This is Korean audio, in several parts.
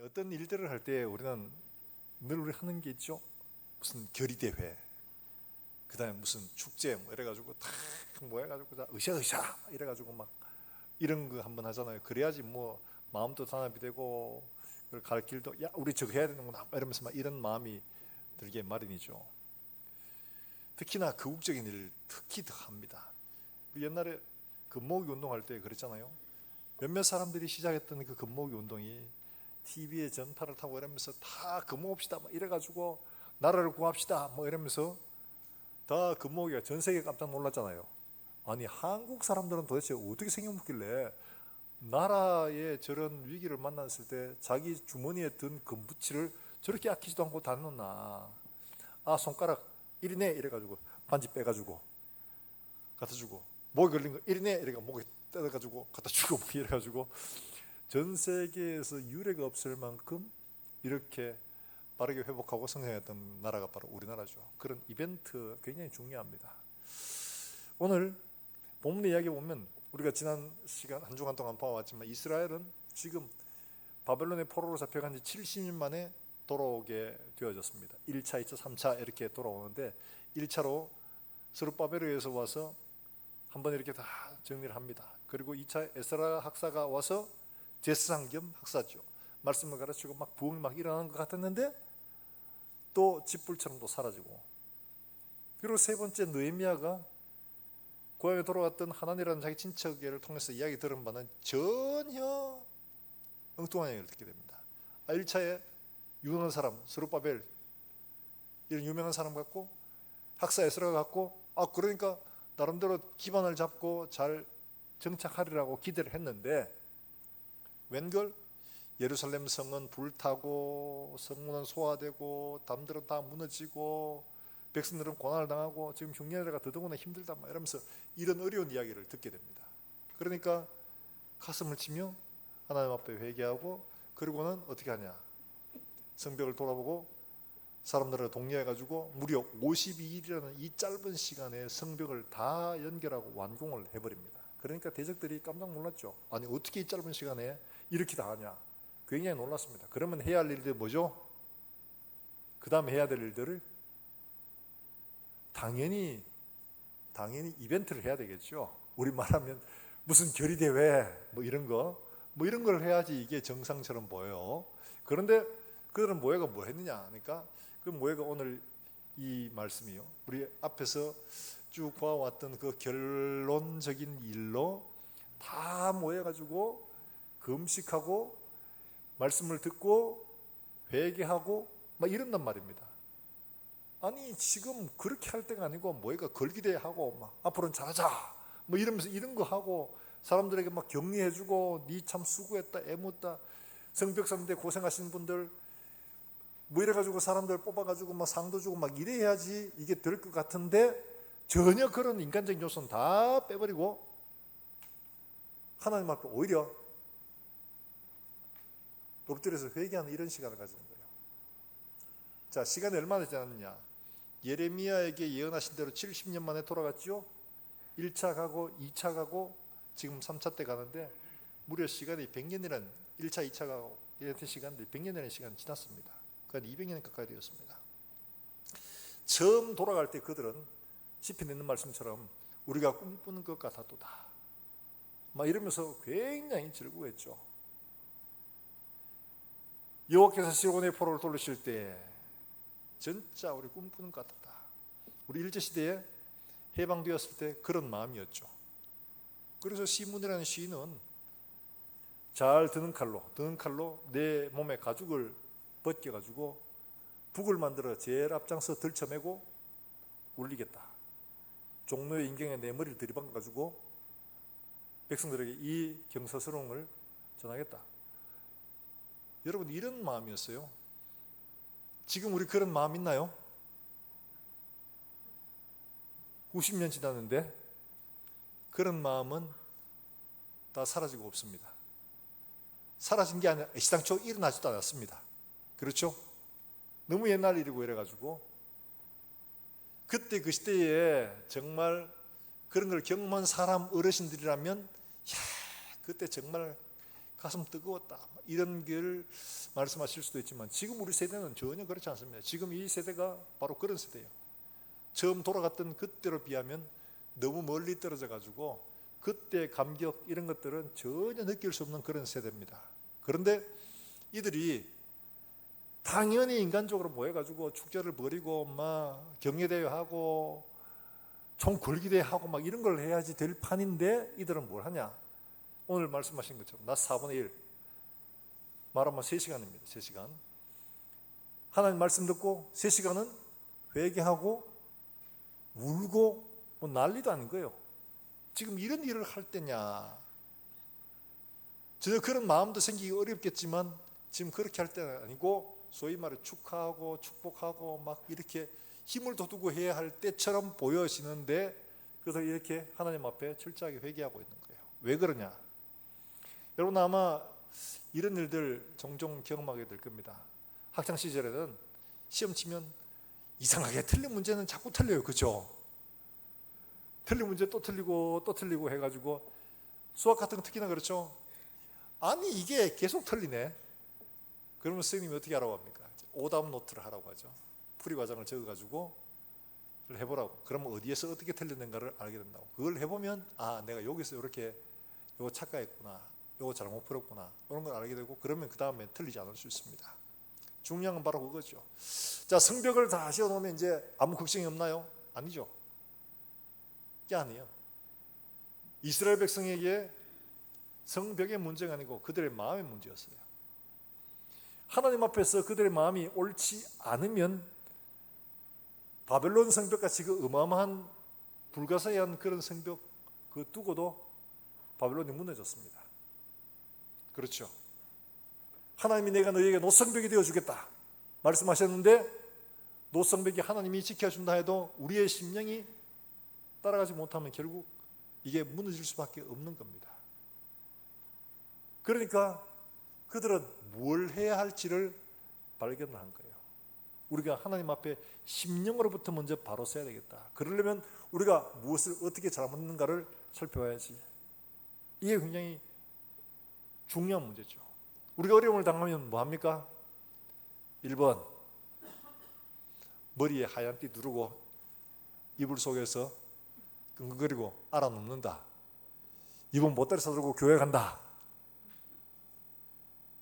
어떤 일들을 할 때 우리는 늘 우리 하는 게 있죠. 무슨 결의대회, 그 다음에 무슨 축제 뭐 이래가지고 탁 모여가지고 다 으쌰으쌰 이래가지고 막 이런 거 한번 하잖아요. 그래야지 뭐 마음도 단합이 되고 갈 길도 야 우리 저거 해야 되는구나 이러면서 막 이런 마음이 들게 마련이죠. 특히나 거국적인 일을 특히 더 합니다. 우리 옛날에 금모으기 운동할 때 그랬잖아요. 몇몇 사람들이 시작했던 그 금모으기 운동이 TV에 전파를 타고 이러면서 다 금모읍시다 막 이래가지고 나라를 구합시다 뭐 이러면서 다 금모으기가 전 세계 깜짝 놀랐잖아요. 아니 한국 사람들은 도대체 어떻게 생겨먹길래 나라의 저런 위기를 만났을 때 자기 주머니에 든 금부치를 저렇게 아끼지도 않고 다 놓나. 아 손가락 1이네 이래가지고 반지 빼가지고 갖다 주고 목에 걸린 거 1이네 이래가 목에 떼가지고 갖다 주고 뭐 이래가지고 전 세계에서 유례가 없을 만큼 이렇게 빠르게 회복하고 성장했던 나라가 바로 우리나라죠. 그런 이벤트 굉장히 중요합니다. 오늘 본문 이야기 보면 우리가 지난 시간 한 주간 동안 봐왔지만 이스라엘은 지금 바벨론의 포로로 잡혀간 지 70년 만에 돌아오게 되어졌습니다. 1차, 2차, 3차 이렇게 돌아오는데 1차로 스룹바벨에 의해서 와서 한번 이렇게 다 정리를 합니다. 그리고 2차 에스라 학사가 와서 제사장 겸 학사죠. 말씀을 가르치고 막 부흥이 막 일어나는 것 같았는데 또 짓불처럼 또 사라지고, 그리고 세 번째 느헤미야가 고향에 돌아왔던 하나님이라는 자기 친척을 통해서 이야기 들은 바는 전혀 엉뚱한 이야기를 듣게 됩니다. 1차에 유능한 사람 스룹바벨 이런 유명한 사람 같고 학사 에스라가 같고 그러니까 나름대로 기반을 잡고 잘 정착하리라고 기대를 했는데 웬걸 예루살렘 성은 불타고 성문은 소화되고 담들은 다 무너지고 백성들은 고난을 당하고 지금 흉년이라가 더더구나 힘들다 막 이러면서 이런 어려운 이야기를 듣게 됩니다. 그러니까 가슴을 치며 하나님 앞에 회개하고 그리고는 어떻게 하냐, 성벽을 돌아보고 사람들을 독려해가지고 무려 52일이라는 이 짧은 시간에 성벽을 다 연결하고 완공을 해버립니다. 그러니까 대적들이 깜짝 놀랐죠. 아니 어떻게 이 짧은 시간에 이렇게 다 하냐, 굉장히 놀랐습니다. 그러면 해야 할 일들이 뭐죠? 그 다음에 해야 될 일들을 당연히 이벤트를 해야 되겠죠. 우리 말하면 무슨 결의대회 뭐 이런 걸 해야지 이게 정상처럼 보여요. 그런데 그들은 모여가 뭐 했느냐 그러니까 그 모여가 오늘 이 말씀이요, 우리 앞에서 쭉 봐왔던 그 결론적인 일로 다 모여가지고 금식하고 말씀을 듣고 회개하고 막 이런단 말입니다. 아니 지금 그렇게 할 때가 아니고 뭐가 걸기대하고 막 앞으로는 잘하자 뭐 이러면서 이런 거 하고 사람들에게 막 격려해주고 니 참 수고했다 애mus다 성벽 쌓는데 고생하시는 분들 뭐 이래가지고 사람들 뽑아가지고 막 상도 주고 막 이래야지 이게 될 것 같은데 전혀 그런 인간적인 요소는 다 빼버리고 하나님 앞에 오히려 엎드려서 회개하는 이런 시간을 가지는 거예요. 자, 시간이 얼마나 지났느냐, 예레미야에게 예언하신 대로 70년 만에 돌아갔죠. 1차 가고 2차 가고 지금 3차 때 가는데 무려 시간이 100년이라는 1차 2차 가고 이랬던 시간들이 100년이라는 시간이 지났습니다. 그러니까 200년 가까이 되었습니다. 처음 돌아갈 때 그들은 시편에 있는 말씀처럼 우리가 꿈꾸는 것 같았도다 막 이러면서 굉장히 즐거워했죠. 여호와께서 시온의 포로를 돌리실 때 진짜 우리 꿈꾸는 것 같았다. 우리 일제시대에 해방되었을 때 그런 마음이었죠. 그래서 시문이라는 시인은 잘 드는 칼로 내 몸에 가죽을 벗겨가지고 북을 만들어 제일 앞장서 들쳐매고 울리겠다. 종로의 인경에 내 머리를 들이박아가지고 백성들에게 이 경서스러움을 전하겠다. 여러분 이런 마음이었어요. 지금 우리 그런 마음 있나요? 90년 지났는데 그런 마음은 다 사라지고 없습니다. 사라진 게 아니라 시당초 일어나지도 않았습니다. 그렇죠? 너무 옛날 일이고 이래가지고 그때 그 시대에 정말 그런 걸 경험한 사람 어르신들이라면 그때 정말 가슴 뜨거웠다 이런 걸 말씀하실 수도 있지만 지금 우리 세대는 전혀 그렇지 않습니다. 지금 이 세대가 바로 그런 세대예요. 처음 돌아갔던 그때로 비하면 너무 멀리 떨어져 가지고 그때 감격 이런 것들은 전혀 느낄 수 없는 그런 세대입니다. 그런데 이들이 당연히 인간적으로 모여가지고 축제를 벌이고 막 경례대회 하고 총 굴기대회 하고 막 이런 걸 해야지 될 판인데 이들은 뭘 하냐? 오늘 말씀하신 것처럼 낮 4분의 1 말하면 3시간입니다. 3시간 하나님 말씀 듣고 3시간은 회개하고 울고 뭐 난리도 아닌 거예요. 지금 이런 일을 할 때냐? 전혀 그런 마음도 생기기 어렵겠지만 지금 그렇게 할 때는 아니고 소위 말해 축하하고 축복하고 막 이렇게 힘을 돋우고 해야 할 때처럼 보여지는데 그래서 이렇게 하나님 앞에 철저하게 회개하고 있는 거예요. 왜 그러냐? 여러분 아마 이런 일들 종종 경험하게 될 겁니다. 학창 시절에는 시험 치면 이상하게 틀린 문제는 자꾸 틀려요. 그죠? 틀린 문제 또 틀리고 또 틀리고 해가지고 수학 같은 거 특히나 그렇죠? 아니 이게 계속 틀리네. 그러면 선생님이 어떻게 하라고 합니까? 오답 노트를 하라고 하죠. 풀이 과정을 적어가지고 해보라고. 그러면 어디에서 어떻게 틀렸는가를 알게 된다고. 그걸 해보면 아 내가 여기서 이렇게 요거 착각했구나, 요거 잘못 풀었구나 이런 걸 알게 되고 그러면 그 다음에 틀리지 않을 수 있습니다. 중요한 건 바로 그거죠. 자 성벽을 다 씌워놓으면 이제 아무 걱정이 없나요? 아니죠. 그게 아니에요. 이스라엘 백성에게 성벽의 문제가 아니고 그들의 마음의 문제였어요. 하나님 앞에서 그들의 마음이 옳지 않으면 바벨론 성벽같이 그 어마어마한 불가사의한 그런 성벽 그거 두고도 바벨론이 무너졌습니다. 그렇죠. 하나님이 내가 너희에게 노성벽이 되어주겠다 말씀하셨는데 노성벽이 하나님이 지켜준다 해도 우리의 심령이 따라가지 못하면 결국 이게 무너질 수밖에 없는 겁니다. 그러니까 그들은 뭘 해야 할지를 발견을 한 거예요. 우리가 하나님 앞에 심령으로부터 먼저 바로 서야 되겠다. 그러려면 우리가 무엇을 어떻게 잘못했는가를 살펴봐야지. 이게 굉장히 중요한 문제죠. 우리가 어려움을 당하면 뭐합니까? 1번 머리에 하얀 띠 두르고 이불 속에서 끙끙거리고 알아눕는다. 2번 보따리 싸들고 교회 간다.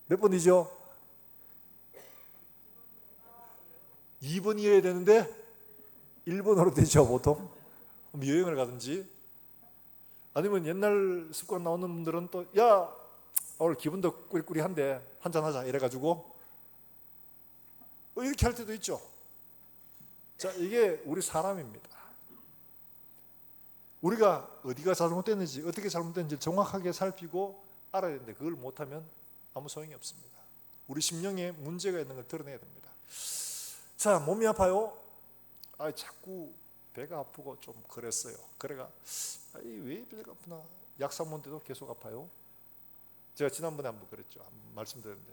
몇 번이죠? 2번이어야 되는데 1번으로 되죠 보통. 그럼 여행을 가든지 아니면 옛날 습관 나오는 분들은 또 야 오늘 기분도 꾸리꾸리한데 한잔하자 이래가지고 이렇게 할 때도 있죠. 자 이게 우리 사람입니다. 우리가 어디가 잘못됐는지 어떻게 잘못됐는지 정확하게 살피고 알아야 되는데 그걸 못하면 아무 소용이 없습니다. 우리 심령에 문제가 있는 걸 드러내야 됩니다. 자 몸이 아파요. 자꾸 배가 아프고 좀 그랬어요. 그래가 왜 배가 아프나 약 사 먹는데도 계속 아파요. 제가 지난번에 한번 그랬죠. 한번 말씀드렸는데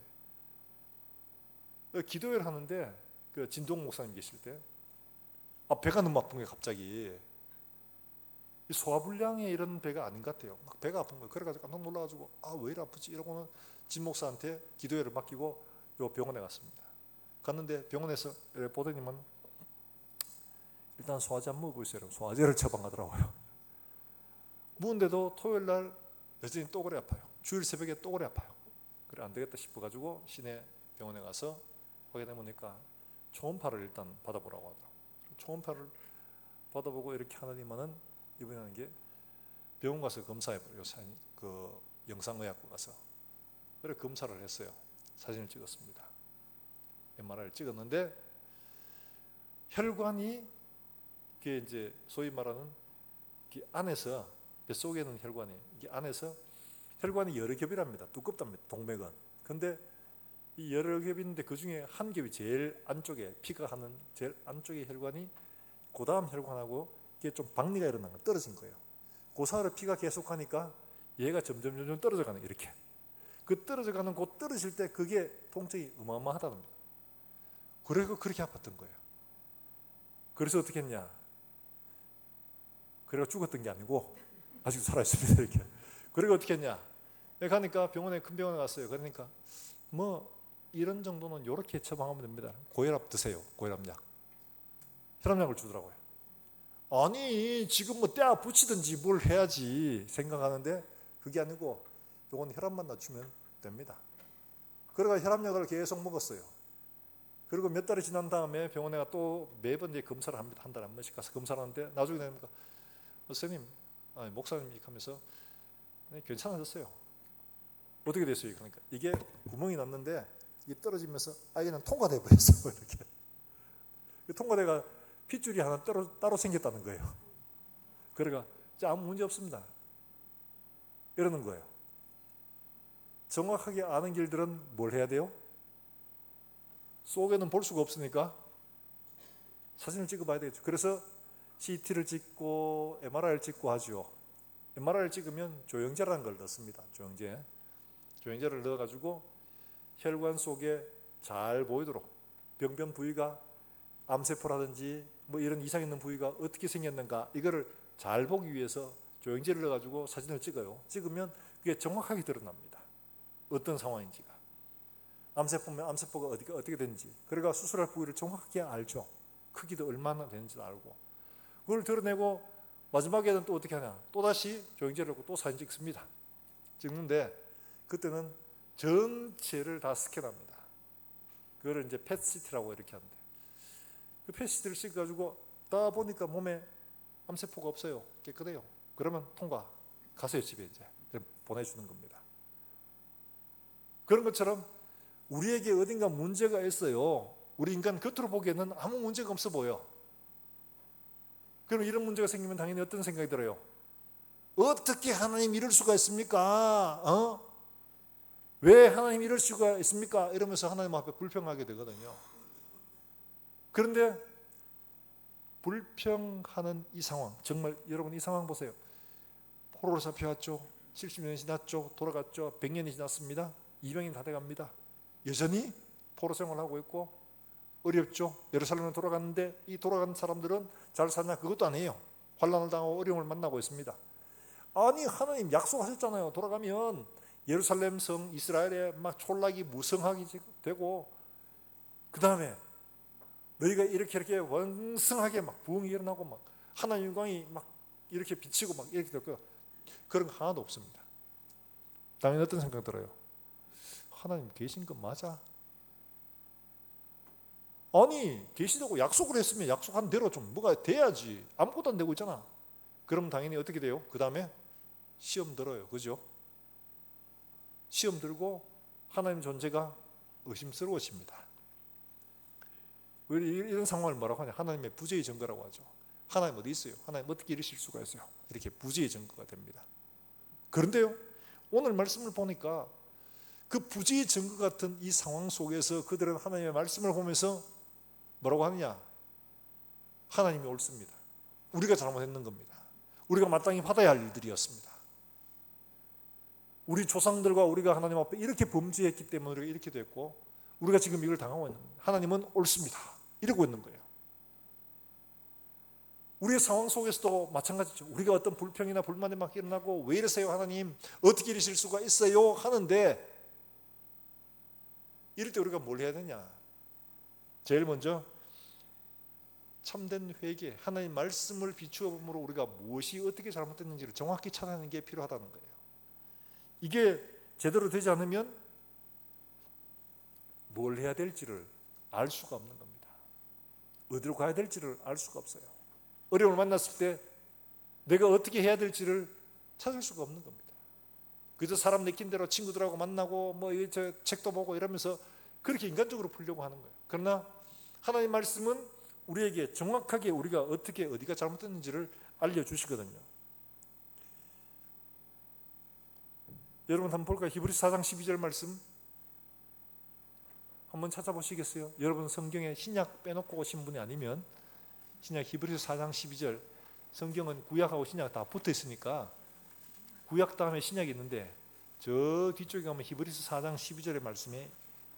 기도회를 하는데 그 진동 목사님 계실 때 배가 너무 아픈 거예요. 갑자기 소화불량의 이런 배가 아닌 것 같아요. 막 배가 아픈 거예요. 그래가지고 깜짝 놀라가지고 왜 이리 아프지 이러고는 진 목사한테 기도회를 맡기고 요 병원에 갔습니다. 갔는데 병원에서 보더니만 일단 소화제 한번 먹어보세요. 소화제를 처방하더라고요. 먹은데도 토요일날 여전히 또 그래 아파요. 주일 새벽에 또 그래 아파요. 그래 안 되겠다 싶어가지고 시내 병원에 가서 확인해 보니까 초음파를 일단 받아보라고 하더라고요. 초음파를 받아보고 이렇게 하더니만은 이분이 하는 게 병원 가서 검사해봐요. 그 영상의학과 가서. 그래 검사를 했어요. 사진을 찍었습니다. MRI를 찍었는데 혈관이 이게 이제 소위 말하는 안에서 뱃속에 있는 혈관이 이게 안에서 혈관이 여러 겹이랍니다. 두껍답니다. 동맥은. 근데 이 여러 겹이 있는데 그 중에 한 겹이 제일 안쪽에 피가 하는 제일 안쪽의 혈관이 그 다음 혈관하고 이게 좀 박리가 일어난 거 떨어진 거예요. 그 사이로 피가 계속 하니까 얘가 점점 떨어져 가는 이렇게. 그 떨어져 가는 그 떨어질 때 그게 통증이 어마어마하다는 겁니다. 그래서 그렇게 아팠던 거예요. 그래서 어떻게 했냐? 그래가 죽었던 게 아니고 아직도 살아있습니다. 이렇게. 그리고 어떻게 했냐? 가니까 병원에, 큰 병원에 갔어요. 그러니까 뭐 이런 정도는 이렇게 처방하면 됩니다. 고혈압 드세요. 고혈압약. 혈압약을 주더라고요. 아니 지금 뭐 떼아 붙이든지 뭘 해야지 생각하는데 그게 아니고 이건 혈압만 낮추면 됩니다. 그래가 혈압약을 계속 먹었어요. 그리고 몇 달이 지난 다음에 병원에 또 매번 이제 검사를 합니다. 한 달에 한 번씩 가서 검사를 하는데 나중에 되니까 선생님, 아니, 목사님 이렇게 하면서 괜찮아졌어요. 어떻게 됐어요? 그러니까 이게 구멍이 났는데 이게 떨어지면서 아이는 통과돼 버렸어요. 이렇게 통과돼가 핏줄이 하나 따로 생겼다는 거예요. 그러니까 아무 문제 없습니다. 이러는 거예요. 정확하게 아는 길들은 뭘 해야 돼요? 속에는 볼 수가 없으니까 사진을 찍어 봐야 되겠죠. 그래서 CT를 찍고 MRI를 찍고 하죠. MRI를 찍으면 조영제라는 걸 넣습니다. 조영제를 넣어가지고 혈관 속에 잘 보이도록 병변 부위가 암세포라든지 뭐 이런 이상 있는 부위가 어떻게 생겼는가 이거를 잘 보기 위해서 조영제를 넣어가지고 사진을 찍어요. 찍으면 그게 정확하게 드러납니다. 어떤 상황인지가. 암세포면 암세포가 어떻게 되는지. 그러니까 수술할 부위를 정확하게 알죠. 크기도 얼마나 되는지도 알고. 그걸 드러내고 마지막에는 또 어떻게 하냐. 또다시 조영제를 넣고 또 사진 찍습니다. 찍는데 그때는 전체를 다 스캔합니다. 그거를 이제 펫시티라고 이렇게 하는데 그 펫시티를 찍어가지고 다 보니까 몸에 암세포가 없어요. 깨끗해요. 그러면 통과. 가세요 집에 이제. 보내주는 겁니다. 그런 것처럼 우리에게 어딘가 문제가 있어요. 우리 인간 겉으로 보기에는 아무 문제가 없어 보여. 그럼 이런 문제가 생기면 당연히 어떤 생각이 들어요? 어떻게 하나님 이럴 수가 있습니까? 왜 하나님 이럴 수가 있습니까? 이러면서 하나님 앞에 불평하게 되거든요. 그런데 불평하는 이 상황, 정말 여러분 이 상황 보세요. 포로로 잡혀왔죠. 70년이 지났죠. 돌아갔죠. 100년이 지났습니다. 200년이 다 돼갑니다. 여전히 포로 생활하고 있고 어렵죠. 예루살렘에 돌아갔는데 이 돌아간 사람들은 잘 사냐? 그것도 아니에요. 환난을 당하고 어려움을 만나고 있습니다. 아니 하나님 약속하셨잖아요. 돌아가면 예루살렘 성 이스라엘에 막 촌락이 무성하게 되고 그 다음에 너희가 이렇게 왕성하게 막 부흥이 일어나고 막 하나님 영광이 막 이렇게 비치고 막 이렇게 될 거예요. 그런 거 하나도 없습니다. 당연히 어떤 생각 들어요? 하나님 계신 거 맞아? 아니 계시다고 약속을 했으면 약속한 대로 좀 뭐가 돼야지. 아무것도 안 되고 있잖아. 그럼 당연히 어떻게 돼요? 그 다음에 시험 들어요. 그죠? 시험 들고 하나님 존재가 의심스러워집니다. 이런 상황을 뭐라고 하냐? 하나님의 부재의 증거라고 하죠. 하나님 어디 있어요? 하나님 어떻게 이러실 수가 있어요? 이렇게 부재의 증거가 됩니다. 그런데요, 오늘 말씀을 보니까 그 부재의 증거 같은 이 상황 속에서 그들은 하나님의 말씀을 보면서 뭐라고 하느냐? 하나님이 옳습니다. 우리가 잘못했는 겁니다. 우리가 마땅히 받아야 할 일들이었습니다. 우리 조상들과 우리가 하나님 앞에 이렇게 범죄했기 때문에 우리가 이렇게 됐고 우리가 지금 이걸 당하고 있는 겁니다. 하나님은 옳습니다. 이러고 있는 거예요. 우리의 상황 속에서도 마찬가지죠. 우리가 어떤 불평이나 불만이 막 일어나고 왜 이러세요 하나님? 어떻게 이러실 수가 있어요? 하는데 이럴 때 우리가 뭘 해야 되냐? 제일 먼저 참된 회개, 하나님 말씀을 비추어 보므로 우리가 무엇이 어떻게 잘못됐는지를 정확히 찾아내는 게 필요하다는 거예요. 이게 제대로 되지 않으면 뭘 해야 될지를 알 수가 없는 겁니다. 어디로 가야 될지를 알 수가 없어요. 어려움을 만났을 때 내가 어떻게 해야 될지를 찾을 수가 없는 겁니다. 그저 사람 내킨 대로 친구들하고 만나고 뭐 책도 보고 이러면서 그렇게 인간적으로 풀려고 하는 거예요. 그러나 하나님 말씀은 우리에게 정확하게 우리가 어떻게 어디가 잘못됐는지를 알려주시거든요. 여러분 한번 볼까요? 히브리서 4장 12절 말씀 한번 찾아보시겠어요? 여러분 성경에 신약 빼놓고 오신 분이 아니면 신약 히브리서 4장 12절, 성경은 구약하고 신약 다 붙어 있으니까 구약 다음에 신약이 있는데 저 뒤쪽에 가면 히브리서 4장 12절의 말씀에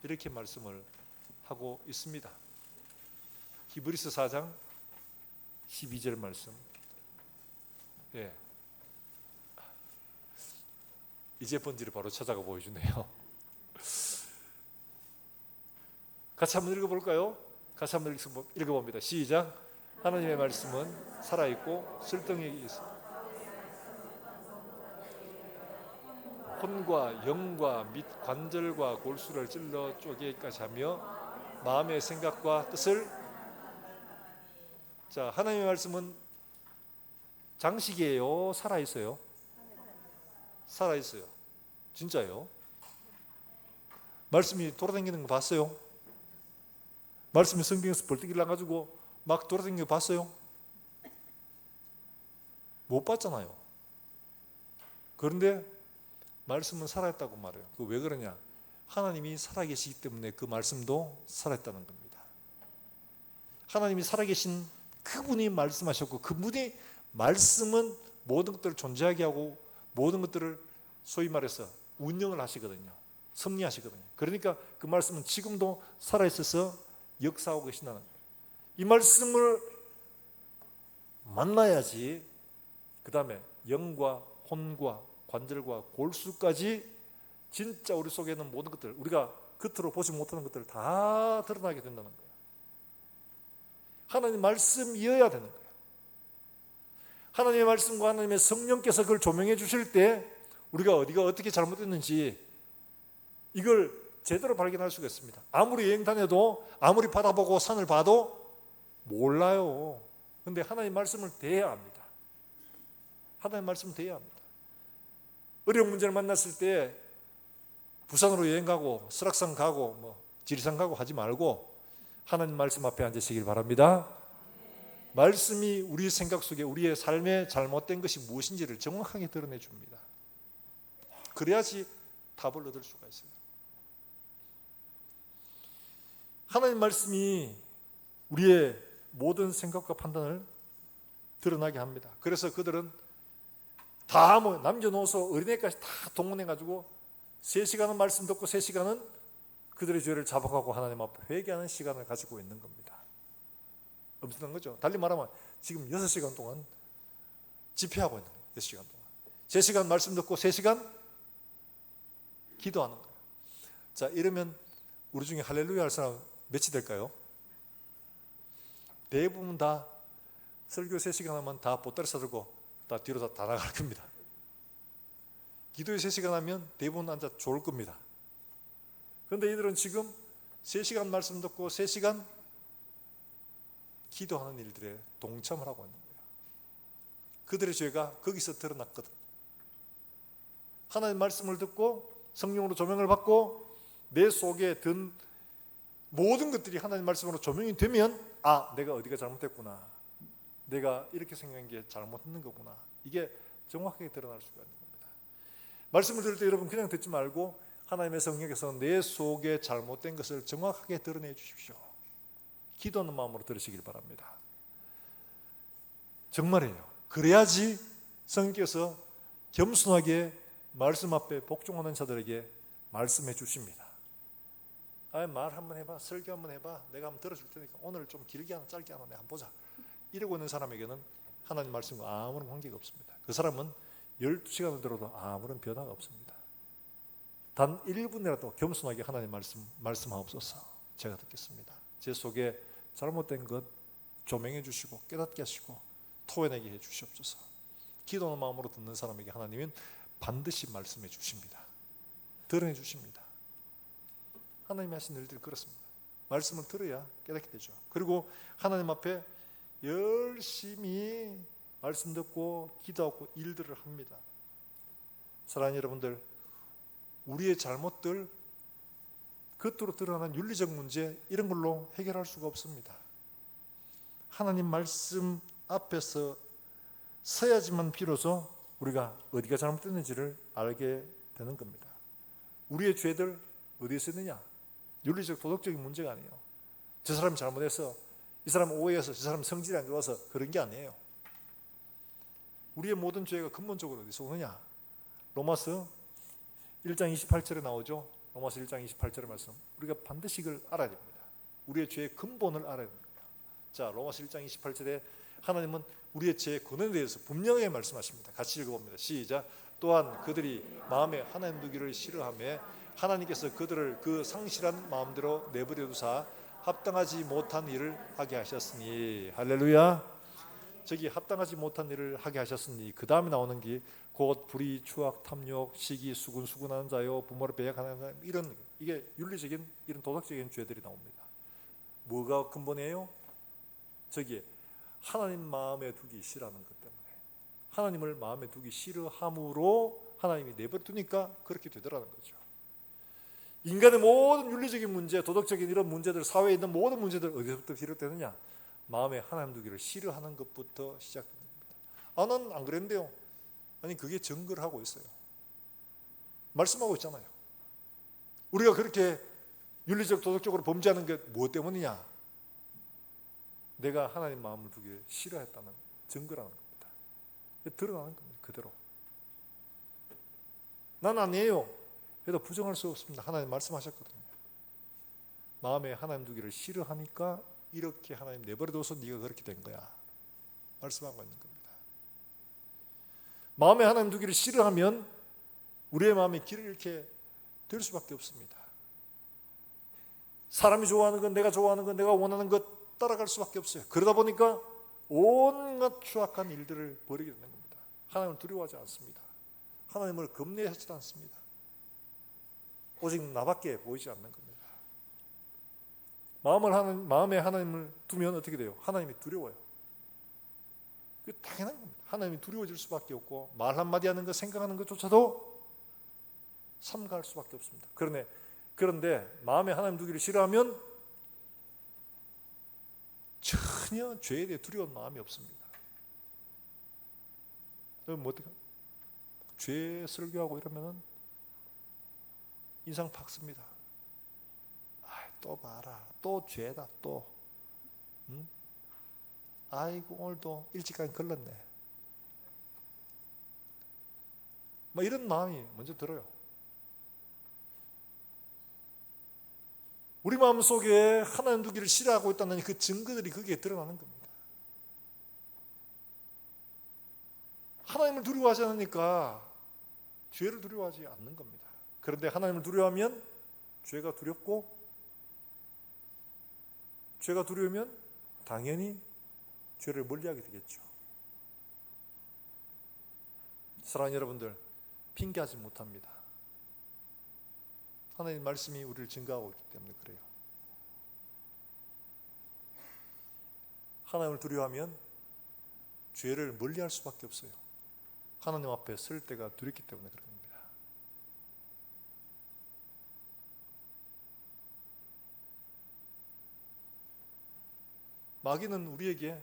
이렇게 말씀을 하고 있습니다. 히브리서 4장 12절 말씀. 예. 이제 본질을 바로 찾아가 보여주네요. 같이 한번 읽어볼까요? 같이 한번 읽어봅니다. 시작. 하나님의 말씀은 살아있고 설득력이 있습니다. 혼과 영과 및 관절과 골수를 찔러 쪼개기까지 하며 마음의 생각과 뜻을. 자, 하나님의 말씀은 장식이에요? 살아있어요? 살아있어요. 진짜요? 말씀이 돌아다니는 거 봤어요? 말씀이 성경에서 벌떡 일어나가지고 막 돌아다니는 거 봤어요? 못 봤잖아요. 그런데 말씀은 살아있다고 말해요. 그 왜 그러냐? 하나님이 살아계시기 때문에 그 말씀도 살아있다는 겁니다. 하나님이 살아계신 그분이 말씀하셨고, 그분이 말씀은 모든 것들을 존재하게 하고 모든 것들을 소위 말해서 운영을 하시거든요. 섭리하시거든요. 그러니까 그 말씀은 지금도 살아있어서 역사하고 계신다는 거예요. 이 말씀을 만나야지 그 다음에 영과 혼과 관절과 골수까지 진짜 우리 속에 있는 모든 것들, 우리가 겉으로 보지 못하는 것들 다 드러나게 된다는 거예요. 하나님 말씀이어야 되는 거예요. 하나님의 말씀과 하나님의 성령께서 그걸 조명해 주실 때 우리가 어디가 어떻게 잘못됐는지 이걸 제대로 발견할 수가 있습니다. 아무리 여행 다녀도 아무리 바다 보고 산을 봐도 몰라요. 그런데 하나님 말씀을 대해야 합니다. 하나님 말씀을 대해야 합니다. 어려운 문제를 만났을 때 부산으로 여행 가고 설악산 가고 뭐 지리산 가고 하지 말고 하나님 말씀 앞에 앉으시길 바랍니다. 말씀이 우리 생각 속에 우리의 삶에 잘못된 것이 무엇인지를 정확하게 드러내 줍니다. 그래야지 답을 얻을 수가 있어요. 하나님 말씀이 우리의 모든 생각과 판단을 드러나게 합니다. 그래서 그들은 다 남겨놓아서 어린애까지 다 동원해가지고 3시간은 말씀 듣고 3시간은 그들의 죄를 잡아가고 하나님 앞에 회개하는 시간을 가지고 있는 겁니다. 엄청난 거죠. 달리 말하면 지금 6시간 동안 집회하고 있는 거예요. 6시간 동안 3시간 말씀 듣고 3시간 기도하는 거예요. 자, 이러면 우리 중에 할렐루야 할 사람 몇이 될까요? 대부분 다 설교 3시간 하면 다 보따리 싸들고 다 뒤로 다 나갈 겁니다. 기도에 3시간 하면 대부분 앉아 졸을 겁니다. 그런데 이들은 지금 3시간 말씀 듣고 3시간 기도하는 일들에 동참을 하고 있는 거예요. 그들의 죄가 거기서 드러났거든. 하나님 말씀을 듣고 성령으로 조명을 받고 내 속에 든 모든 것들이 하나님 말씀으로 조명이 되면 아, 내가 어디가 잘못됐구나, 내가 이렇게 생각한 게 잘못했는 거구나, 이게 정확하게 드러날 수가 있는 겁니다. 말씀을 들을 때 여러분 그냥 듣지 말고 하나님의 성령께서 내 속에 잘못된 것을 정확하게 드러내 주십시오. 기도하는 마음으로 들으시길 바랍니다. 정말이에요. 그래야지 성령께서 겸손하게 말씀 앞에 복종하는 자들에게 말씀해 주십니다. 말 한번 해봐, 설교 한번 해봐, 내가 한번 들어줄 테니까 오늘 좀 길게 하나 짧게 하나 내가 한번 보자, 이러고 있는 사람에게는 하나님 말씀과 아무런 관계가 없습니다. 그 사람은 12시간을 들어도 아무런 변화가 없습니다. 단 1분이라도 겸손하게 하나님 말씀하옵소서. 제가 듣겠습니다. 제 속에 잘못된 것 조명해 주시고 깨닫게 하시고 토해내게 해 주시옵소서. 기도하는 마음으로 듣는 사람에게 하나님은 반드시 말씀해 주십니다. 드러내 주십니다. 하나님이 하신 일들이 그렇습니다. 말씀을 들어야 깨닫게 되죠. 그리고 하나님 앞에 열심히 말씀 듣고 기도하고 일들을 합니다. 사랑하는 여러분들, 우리의 잘못들, 겉으로 드러나는 윤리적 문제, 이런 걸로 해결할 수가 없습니다. 하나님 말씀 앞에서 서야지만 비로소 우리가 어디가 잘못됐는지를 알게 되는 겁니다. 우리의 죄들 어디에 있느냐? 윤리적 도덕적인 문제가 아니에요. 저 사람이 잘못해서, 이 사람 오해해서, 저 사람 성질이 안 좋아서 그런 게 아니에요. 우리의 모든 죄가 근본적으로 어디서 오느냐? 로마서 1장 28절에 나오죠. 로마서 1장 28절의 말씀, 우리가 반드시 이걸 알아야 됩니다. 우리의 죄의 근본을 알아야 됩니다. 자, 로마서 1장 28절에 하나님은 우리의 죄의 근원에 대해서 분명하게 말씀하십니다. 같이 읽어봅니다. 시작. 또한 그들이 마음에 하나님 두기를 싫어하며 하나님께서 그들을 그 상실한 마음대로 내버려 두사 합당하지 못한 일을 하게 하셨으니. 할렐루야. 저기 합당하지 못한 일을 하게 하셨으니 그 다음에 나오는 게 곧 불의, 추악, 탐욕, 시기, 수군수군하는 자요, 부모를 배역하는 자, 이런 이게 윤리적인 이런 도덕적인 죄들이 나옵니다. 뭐가 근본이에요? 저기 하나님 마음에 두기 싫어하는 것 때문에, 하나님을 마음에 두기 싫어함으로 하나님이 내버려 두니까 그렇게 되더라는 거죠. 인간의 모든 윤리적인 문제, 도덕적인 이런 문제들, 사회에 있는 모든 문제들 어디서부터 비롯되느냐? 마음에 하나님 두기를 싫어하는 것부터 시작됩니다. 나는 안 그랬는데요. 아니 그게 증거를 하고 있어요. 말씀하고 있잖아요. 우리가 그렇게 윤리적 도덕적으로 범죄하는 게 무엇 때문이냐? 내가 하나님 마음을 두기를 싫어했다는 증거라는 겁니다. 드러나는 겁니다. 그대로. 난 아니에요. 그래도 부정할 수 없습니다. 하나님 말씀하셨거든요. 마음에 하나님 두기를 싫어하니까 이렇게 하나님 내버려둬서 네가 그렇게 된 거야. 말씀하고 있는 겁니다. 마음에 하나님 두기를 싫어하면 우리의 마음이 길을 잃게 될 수밖에 없습니다. 사람이 좋아하는 것, 내가 좋아하는 것, 내가 원하는 것 따라갈 수밖에 없어요. 그러다 보니까 온갖 추악한 일들을 벌이게 되는 겁니다. 하나님을 두려워하지 않습니다. 하나님을 겁내하지도 않습니다. 오직 나밖에 보이지 않는 겁니다. 마음에 하나님을 두면 어떻게 돼요? 하나님이 두려워요. 그게 당연한 겁니다. 하나님이 두려워질 수밖에 없고 말 한마디 하는 것, 생각하는 것조차도 삼가할 수밖에 없습니다. 그런데 마음에 하나님 두기를 싫어하면 전혀 죄에 대해 두려운 마음이 없습니다. 그럼 뭐 어떡해? 죄 설교하고 이러면은 인상 팍 씁니다. 또 봐라, 또 죄다, 또. 응? 아이고 오늘도 일찍까지 걸렀네. 뭐 이런 마음이 먼저 들어요. 우리 마음 속에 하나님 두기를 싫어하고 있다는 그 증거들이 거기에 드러나는 겁니다. 하나님을 두려워하지 않으니까 죄를 두려워하지 않는 겁니다. 그런데 하나님을 두려워하면 죄가 두렵고, 죄가 두려우면 당연히 죄를 멀리하게 되겠죠. 사랑하는 여러분들, 핑계하지 못합니다. 하나님 말씀이 우리를 증거하고 있기 때문에 그래요. 하나님을 두려워하면 죄를 멀리할 수밖에 없어요. 하나님 앞에 설 때가 두렵기 때문에 그런 겁니다. 마귀는 우리에게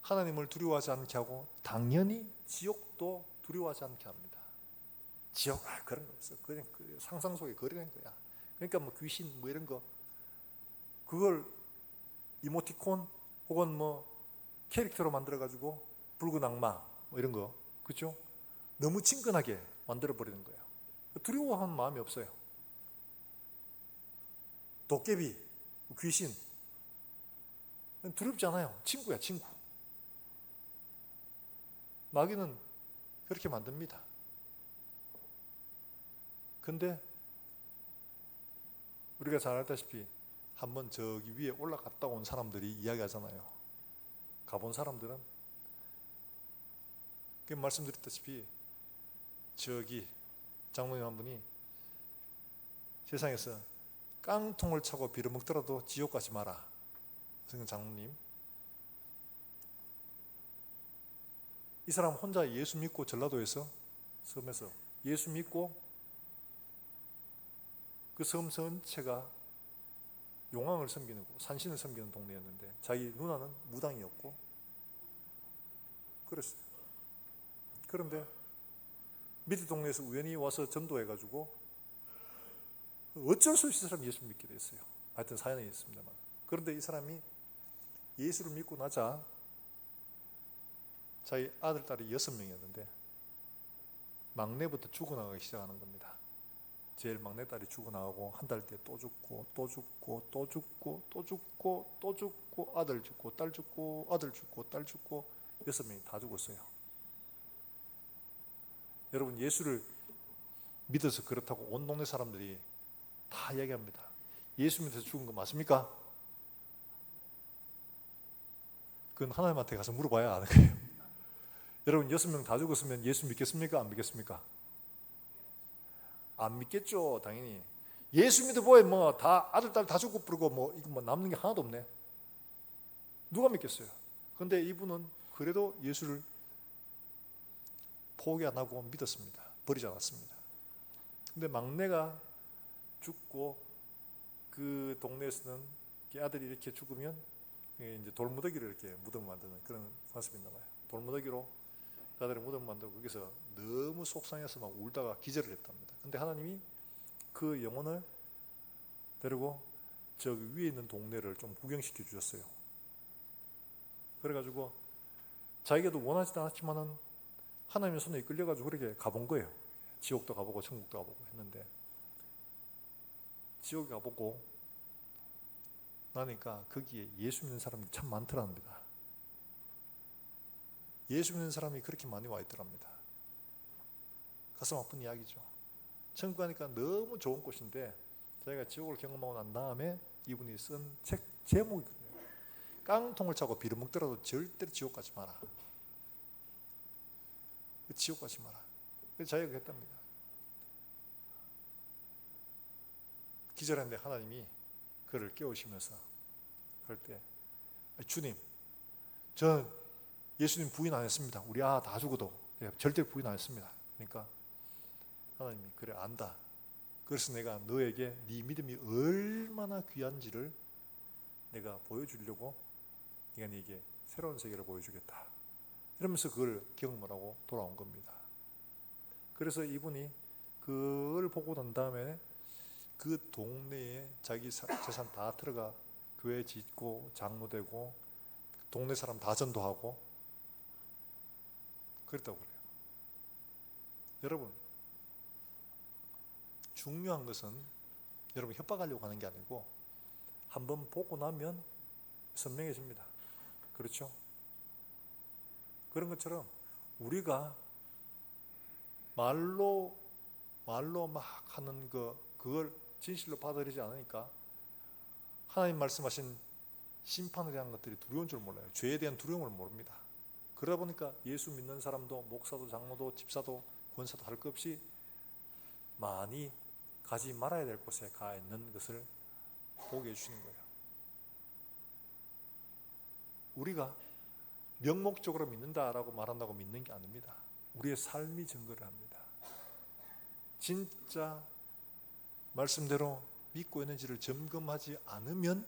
하나님을 두려워하지 않게 하고 당연히 지옥도 두려워하지 않게 합니다. 지옥 그런 거 없어. 그냥 그 상상 속에 그리는 거야. 그러니까 뭐 귀신 뭐 이런 거 그걸 이모티콘 혹은 뭐 캐릭터로 만들어 가지고 붉은 악마 뭐 이런 거 그렇죠? 너무 친근하게 만들어 버리는 거예요. 두려워하는 마음이 없어요. 도깨비, 귀신 두렵지 않아요. 친구야, 친구. 마귀는 그렇게 만듭니다. 근데 우리가 잘 알다시피 한번 저기 위에 올라갔다 온 사람들이 이야기하잖아요. 가본 사람들은 말씀드렸다시피 저기 장로님 한 분이 세상에서 깡통을 차고 빌어먹더라도 지옥 가지 마라. 장로님, 이 사람 혼자 예수 믿고 전라도에서 섬에서 예수 믿고 그 섬 전체가 용왕을 섬기는 곳, 산신을 섬기는 동네였는데 자기 누나는 무당이었고 그랬어요. 그런데 밑에 동네에서 우연히 와서 전도해가지고 어쩔 수 없이 이 사람이 예수 믿게 됐어요. 하여튼 사연이 있습니다만. 그런데 이 사람이 예수를 믿고 나자 자기 아들, 딸이 6명이었는데 막내부터 죽어나가기 시작하는 겁니다. 제일 막내딸이 죽어나가고 한 달 뒤에 또 죽고 또 죽고 또 죽고 또 죽고 또 죽고 아들 죽고 딸 죽고 아들 죽고 딸 죽고 6명이 다 죽었어요. 여러분 예수를 믿어서 그렇다고 온 동네 사람들이 다 얘기합니다. 예수 믿어서 죽은 거 맞습니까? 그건 하나님한테 가서 물어봐야 아는 거예요. 여러분 6명 다 죽었으면 예수 믿겠습니까? 안 믿겠습니까? 안 믿겠죠, 당연히. 예수 믿어보에 뭐 다 아들 딸 다 죽고 부르고 뭐 이거 뭐 남는 게 하나도 없네. 누가 믿겠어요? 근데 이분은 그래도 예수를 포기 안 하고 믿었습니다. 버리지 않았습니다. 근데 막내가 죽고 그 동네에서는 아들이 이렇게 죽으면 이제 돌무더기를 이렇게 무덤을 만드는 그런 관습이 있나 봐요. 돌무더기로 아들의 무덤을 만들고 거기서 너무 속상해서 막 울다가 기절을 했답니다. 근데 하나님이 그 영혼을 데리고 저기 위에 있는 동네를 좀 구경시켜 주셨어요. 그래가지고 자기가도 원하지도 않았지만은 하나님의 손에 이끌려가지고 그렇게 가본 거예요. 지옥도 가보고 천국도 가보고 했는데 지옥에 가보고 나니까 거기에 예수 믿는 사람이 참 많더랍니다. 예수 믿는 사람이 그렇게 많이 와 있더랍니다. 가슴 아픈 이야기죠. 천국 가니까 너무 좋은 곳인데 자기가 지옥을 경험하고 난 다음에 이분이 쓴 책 제목이거든요. 깡통을 차고 빌어먹더라도 절대로 지옥 가지 마라. 지옥 가지 마라. 그래서 자기가 그랬답니다. 기절했는데 하나님이 그를 깨우시면서 그럴 때 주님, 전 예수님 부인 안 했습니다. 우리 다 죽어도 절대 부인 안 했습니다. 그러니까 하나님이 그래 안다. 그래서 내가 너에게 네 믿음이 얼마나 귀한지를 내가 보여주려고 내가 네게 새로운 세계를 보여주겠다. 이러면서 그걸 경험을 하고 돌아온 겁니다. 그래서 이분이 그걸 보고 난 다음에 그 동네에 자기 재산 다 들어가 교회 짓고 장로되고 동네 사람 다 전도하고 그랬다고 그래요. 여러분 중요한 것은 여러분 협박하려고 하는 게 아니고 한번 보고 나면 선명해집니다. 그렇죠? 그런 것처럼 우리가 말로 막 하는 그걸 진실로 받아들이지 않으니까 하나님 말씀하신 심판에 대한 것들이 두려운 줄 몰라요. 죄에 대한 두려움을 모릅니다. 그러다 보니까 예수 믿는 사람도 목사도 장로도 집사도 권사도 할 것 없이 많이 가지 말아야 될 곳에 가 있는 것을 보게 해주시는 거예요. 우리가 명목적으로 믿는다라고 말한다고 믿는 게 아닙니다. 우리의 삶이 증거를 합니다. 진짜 말씀대로 믿고 있는지를 점검하지 않으면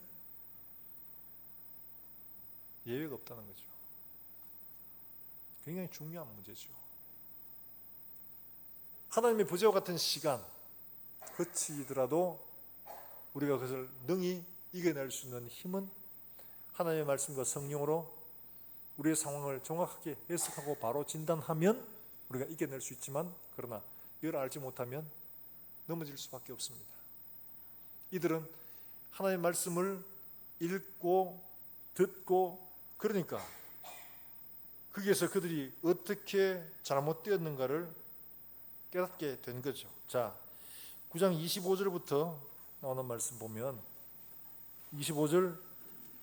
예외가 없다는 거죠. 굉장히 중요한 문제죠. 하나님의 부재와 같은 시간 거치더라도 우리가 그것을 능히 이겨낼 수 있는 힘은 하나님의 말씀과 성령으로 우리의 상황을 정확하게 해석하고 바로 진단하면 우리가 이겨낼 수 있지만 그러나 이걸 알지 못하면 넘어질 수밖에 없습니다. 이들은 하나님의 말씀을 읽고 듣고 그러니까 거기에서 그들이 어떻게 잘못되었는가를 깨닫게 된 거죠. 자, 9장 25절부터 나오는 말씀 보면 25절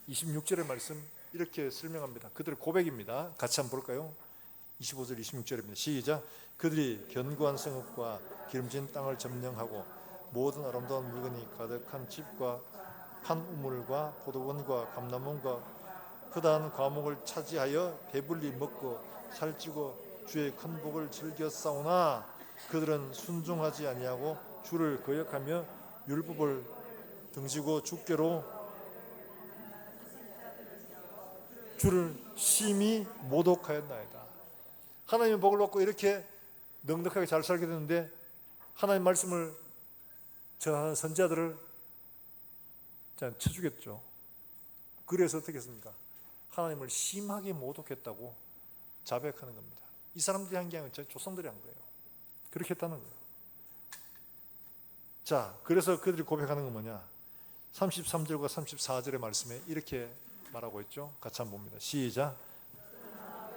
26절의 말씀 이렇게 설명합니다. 그들의 고백입니다. 같이 한번 볼까요? 25절 26절입니다. 시작. 그들이 견고한 성읍과 기름진 땅을 점령하고 모든 아름다운 물건이 가득한 집과 한 우물과 포도원과 감람원과 허다한 과목을 차지하여 배불리 먹고 살찌고 주의 큰 복을 즐겨 싸우나 그들은 순종하지 아니하고 주를 거역하며 율법을 등지고 주께로 주를 심히 모독하였나이다. 하나님의 복을 받고 이렇게 넉넉하게 잘 살게 되는데 하나님 말씀을 전하는 선지자들을 쳐주겠죠. 그래서 어떻게 했습니까? 하나님을 심하게 모독했다고 자백하는 겁니다. 이 사람들이 한 게 아니라 조상들이 한 거예요. 그렇게 했다는 거예요. 자, 그래서 그들이 고백하는 건 뭐냐? 33절과 34절의 말씀에 이렇게 말하고 있죠. 같이 한번 봅니다. 시작.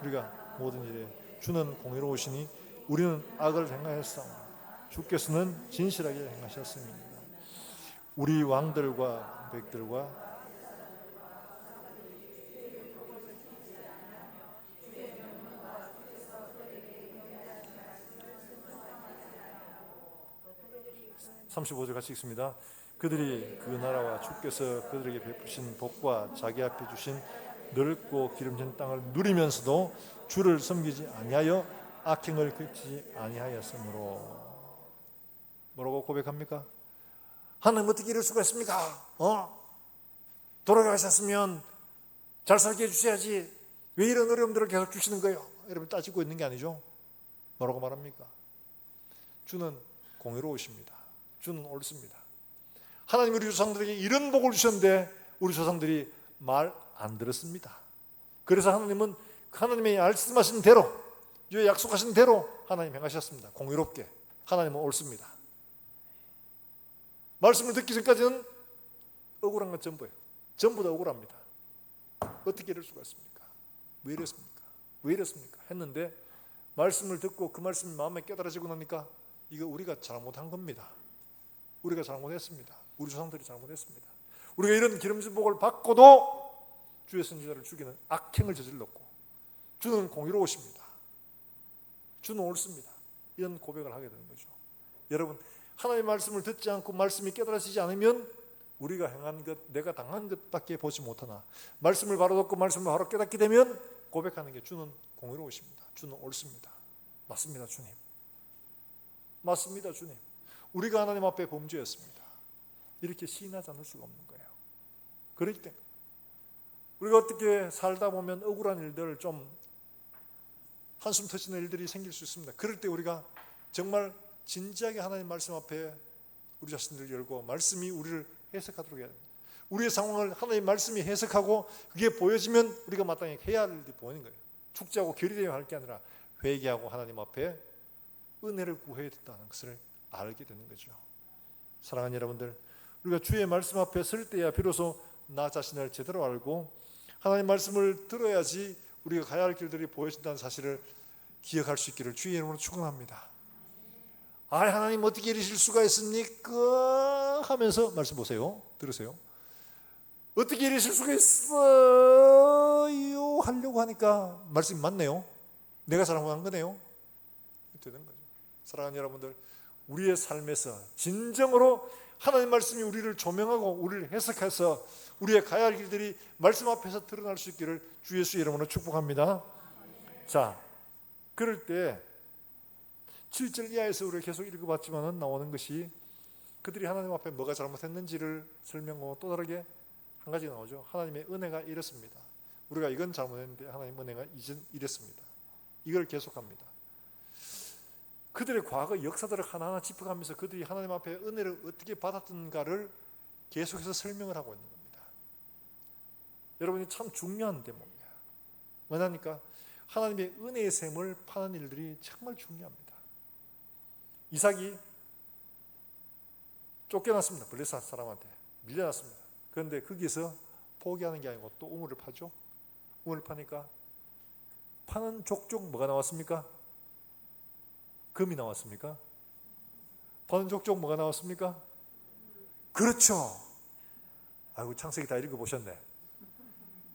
우리가 모든 일에 주는 공의로우시니 우리는 악을 행하였사오나 주께서는 진실하게 행하셨습니다. 우리 왕들과 백들과 (35절) 같이 읽습니다. 그들이 그 나라와 주께서 그들에게 베푸신 복과 자기 앞에 주신 넓고 기름진 땅을 누리면서도 주를 섬기지 아니하여 악행을 그치지 아니하였으므로. 뭐라고 고백합니까? 하나님 어떻게 이럴 수가 있습니까? 돌아가셨으면 잘 살게 해주셔야지 왜 이런 어려움들을 계속 주시는 거예요? 여러분 따지고 있는 게 아니죠. 뭐라고 말합니까? 주는 공의로우십니다. 주는 옳습니다. 하나님 우리 조상들에게 이런 복을 주셨는데 우리 조상들이 말 안 들었습니다. 그래서 하나님은 하나님의 말씀하신 대로, 약속하신 대로 하나님 행하셨습니다. 공의롭게. 하나님은 옳습니다. 말씀을 듣기 전까지는 억울한 건 전부예요. 전부 다 억울합니다. 어떻게 이럴 수가 있습니까? 왜 이랬습니까? 왜 이랬습니까? 했는데 말씀을 듣고 그 말씀이 마음에 깨달아지고 나니까 이거 우리가 잘못한 겁니다. 우리가 잘못했습니다. 우리 조상들이 잘못했습니다. 우리가 이런 기름진 복을 받고도 주의 선지자를 죽이는 악행을 저질렀고 주는 공의로우십니다. 주는 옳습니다. 이런 고백을 하게 되는 거죠. 여러분, 하나님의 말씀을 듣지 않고 말씀이 깨달아지지 않으면 우리가 행한 것, 내가 당한 것밖에 보지 못하나 말씀을 바로 듣고 말씀을 바로 깨닫게 되면 고백하는 게 주는 공의로우십니다. 주는 옳습니다. 맞습니다, 주님. 맞습니다, 주님. 우리가 하나님 앞에 범죄였습니다. 이렇게 시인하지 않을 수가 없는 거예요. 그럴 때 우리가 어떻게 살다 보면 억울한 일들, 좀 한숨 터지는 일들이 생길 수 있습니다. 그럴 때 우리가 정말 진지하게 하나님 말씀 앞에 우리 자신들을 열고 말씀이 우리를 해석하도록 해야 됩니다. 우리의 상황을 하나님 말씀이 해석하고 그게 보여지면 우리가 마땅히 해야 할 일이 보이는 거예요. 축제하고 결의되어 할 게 아니라 회개하고 하나님 앞에 은혜를 구해야 된다는 것을 알게 되는 거죠. 사랑하는 여러분들, 우리가 주의 말씀 앞에 설 때야 비로소 나 자신을 제대로 알고 하나님 말씀을 들어야지 우리가 가야 할 길들이 보여진다는 사실을 기억할 수 있기를 주의 이름으로 축원합니다. 하나님 어떻게 이러실 수가 있습니까? 하면서 말씀 보세요. 들으세요. 어떻게 이러실 수가 있어요? 하려고 하니까 말씀이 맞네요. 내가 잘못한 거네요. 되는 거죠. 사랑하는 여러분들, 우리의 삶에서 진정으로 하나님 말씀이 우리를 조명하고 우리를 해석해서 우리의 가야 할 길들이 말씀 앞에서 드러날 수 있기를 주 예수 이름으로 축복합니다. 자, 그럴 때 7절 이하에서 우리가 계속 읽어봤지만 나오는 것이 그들이 하나님 앞에 뭐가 잘못했는지를 설명하고 또 다르게 한 가지가 나오죠. 하나님의 은혜가 이렇습니다. 우리가 이건 잘못했는데 하나님 은혜가 이랬습니다. 이걸 계속합니다. 그들의 과거 역사들을 하나하나 짚어가면서 그들이 하나님 앞에 은혜를 어떻게 받았던가를 계속해서 설명을 하고 있는 겁니다. 여러분이 참 중요한 대목이에요. 왜냐니까 하나님의 은혜의 셈을 파는 일들이 정말 중요합니다. 이삭이 쫓겨났습니다. 블레셋 사람한테 밀려났습니다. 그런데 거기서 포기하는 게 아니고 또 우물을 파죠. 우물을 파니까 파는 족족 뭐가 나왔습니까? 금이 나왔습니까? 파는 족족 뭐가 나왔습니까? 그렇죠. 아이고, 창세기 다 읽어보셨네.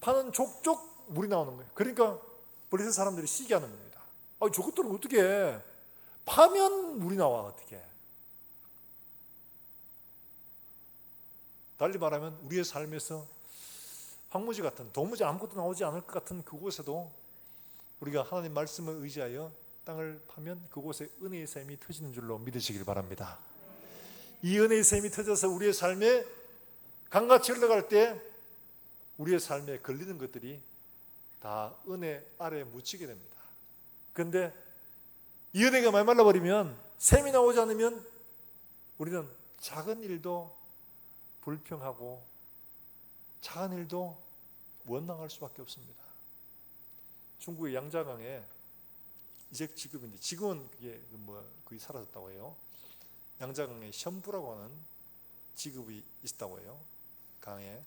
파는 족족 물이 나오는 거예요. 그러니까 블레셋 사람들이 시기하는 겁니다. 저것들은 어떻게 해? 파면 물이 나와 어떻게? 달리 말하면 우리의 삶에서 황무지 같은, 도무지 아무것도 나오지 않을 것 같은 그곳에도 우리가 하나님 말씀을 의지하여 땅을 파면 그곳에 은혜의 샘이 터지는 줄로 믿으시길 바랍니다. 이 은혜의 샘이 터져서 우리의 삶에 강같이 흘러갈 때 우리의 삶에 걸리는 것들이 다 은혜 아래에 묻히게 됩니다. 그런데 이 은혜가 말라 버리면, 샘이 나오지 않으면 우리는 작은 일도 불평하고 작은 일도 원망할 수밖에 없습니다. 중국의 양자강에 이제 지금인데, 지금은 그게 거의 사라졌다고 해요. 양자강에 션부라고 하는 직업이 있다고 해요. 강에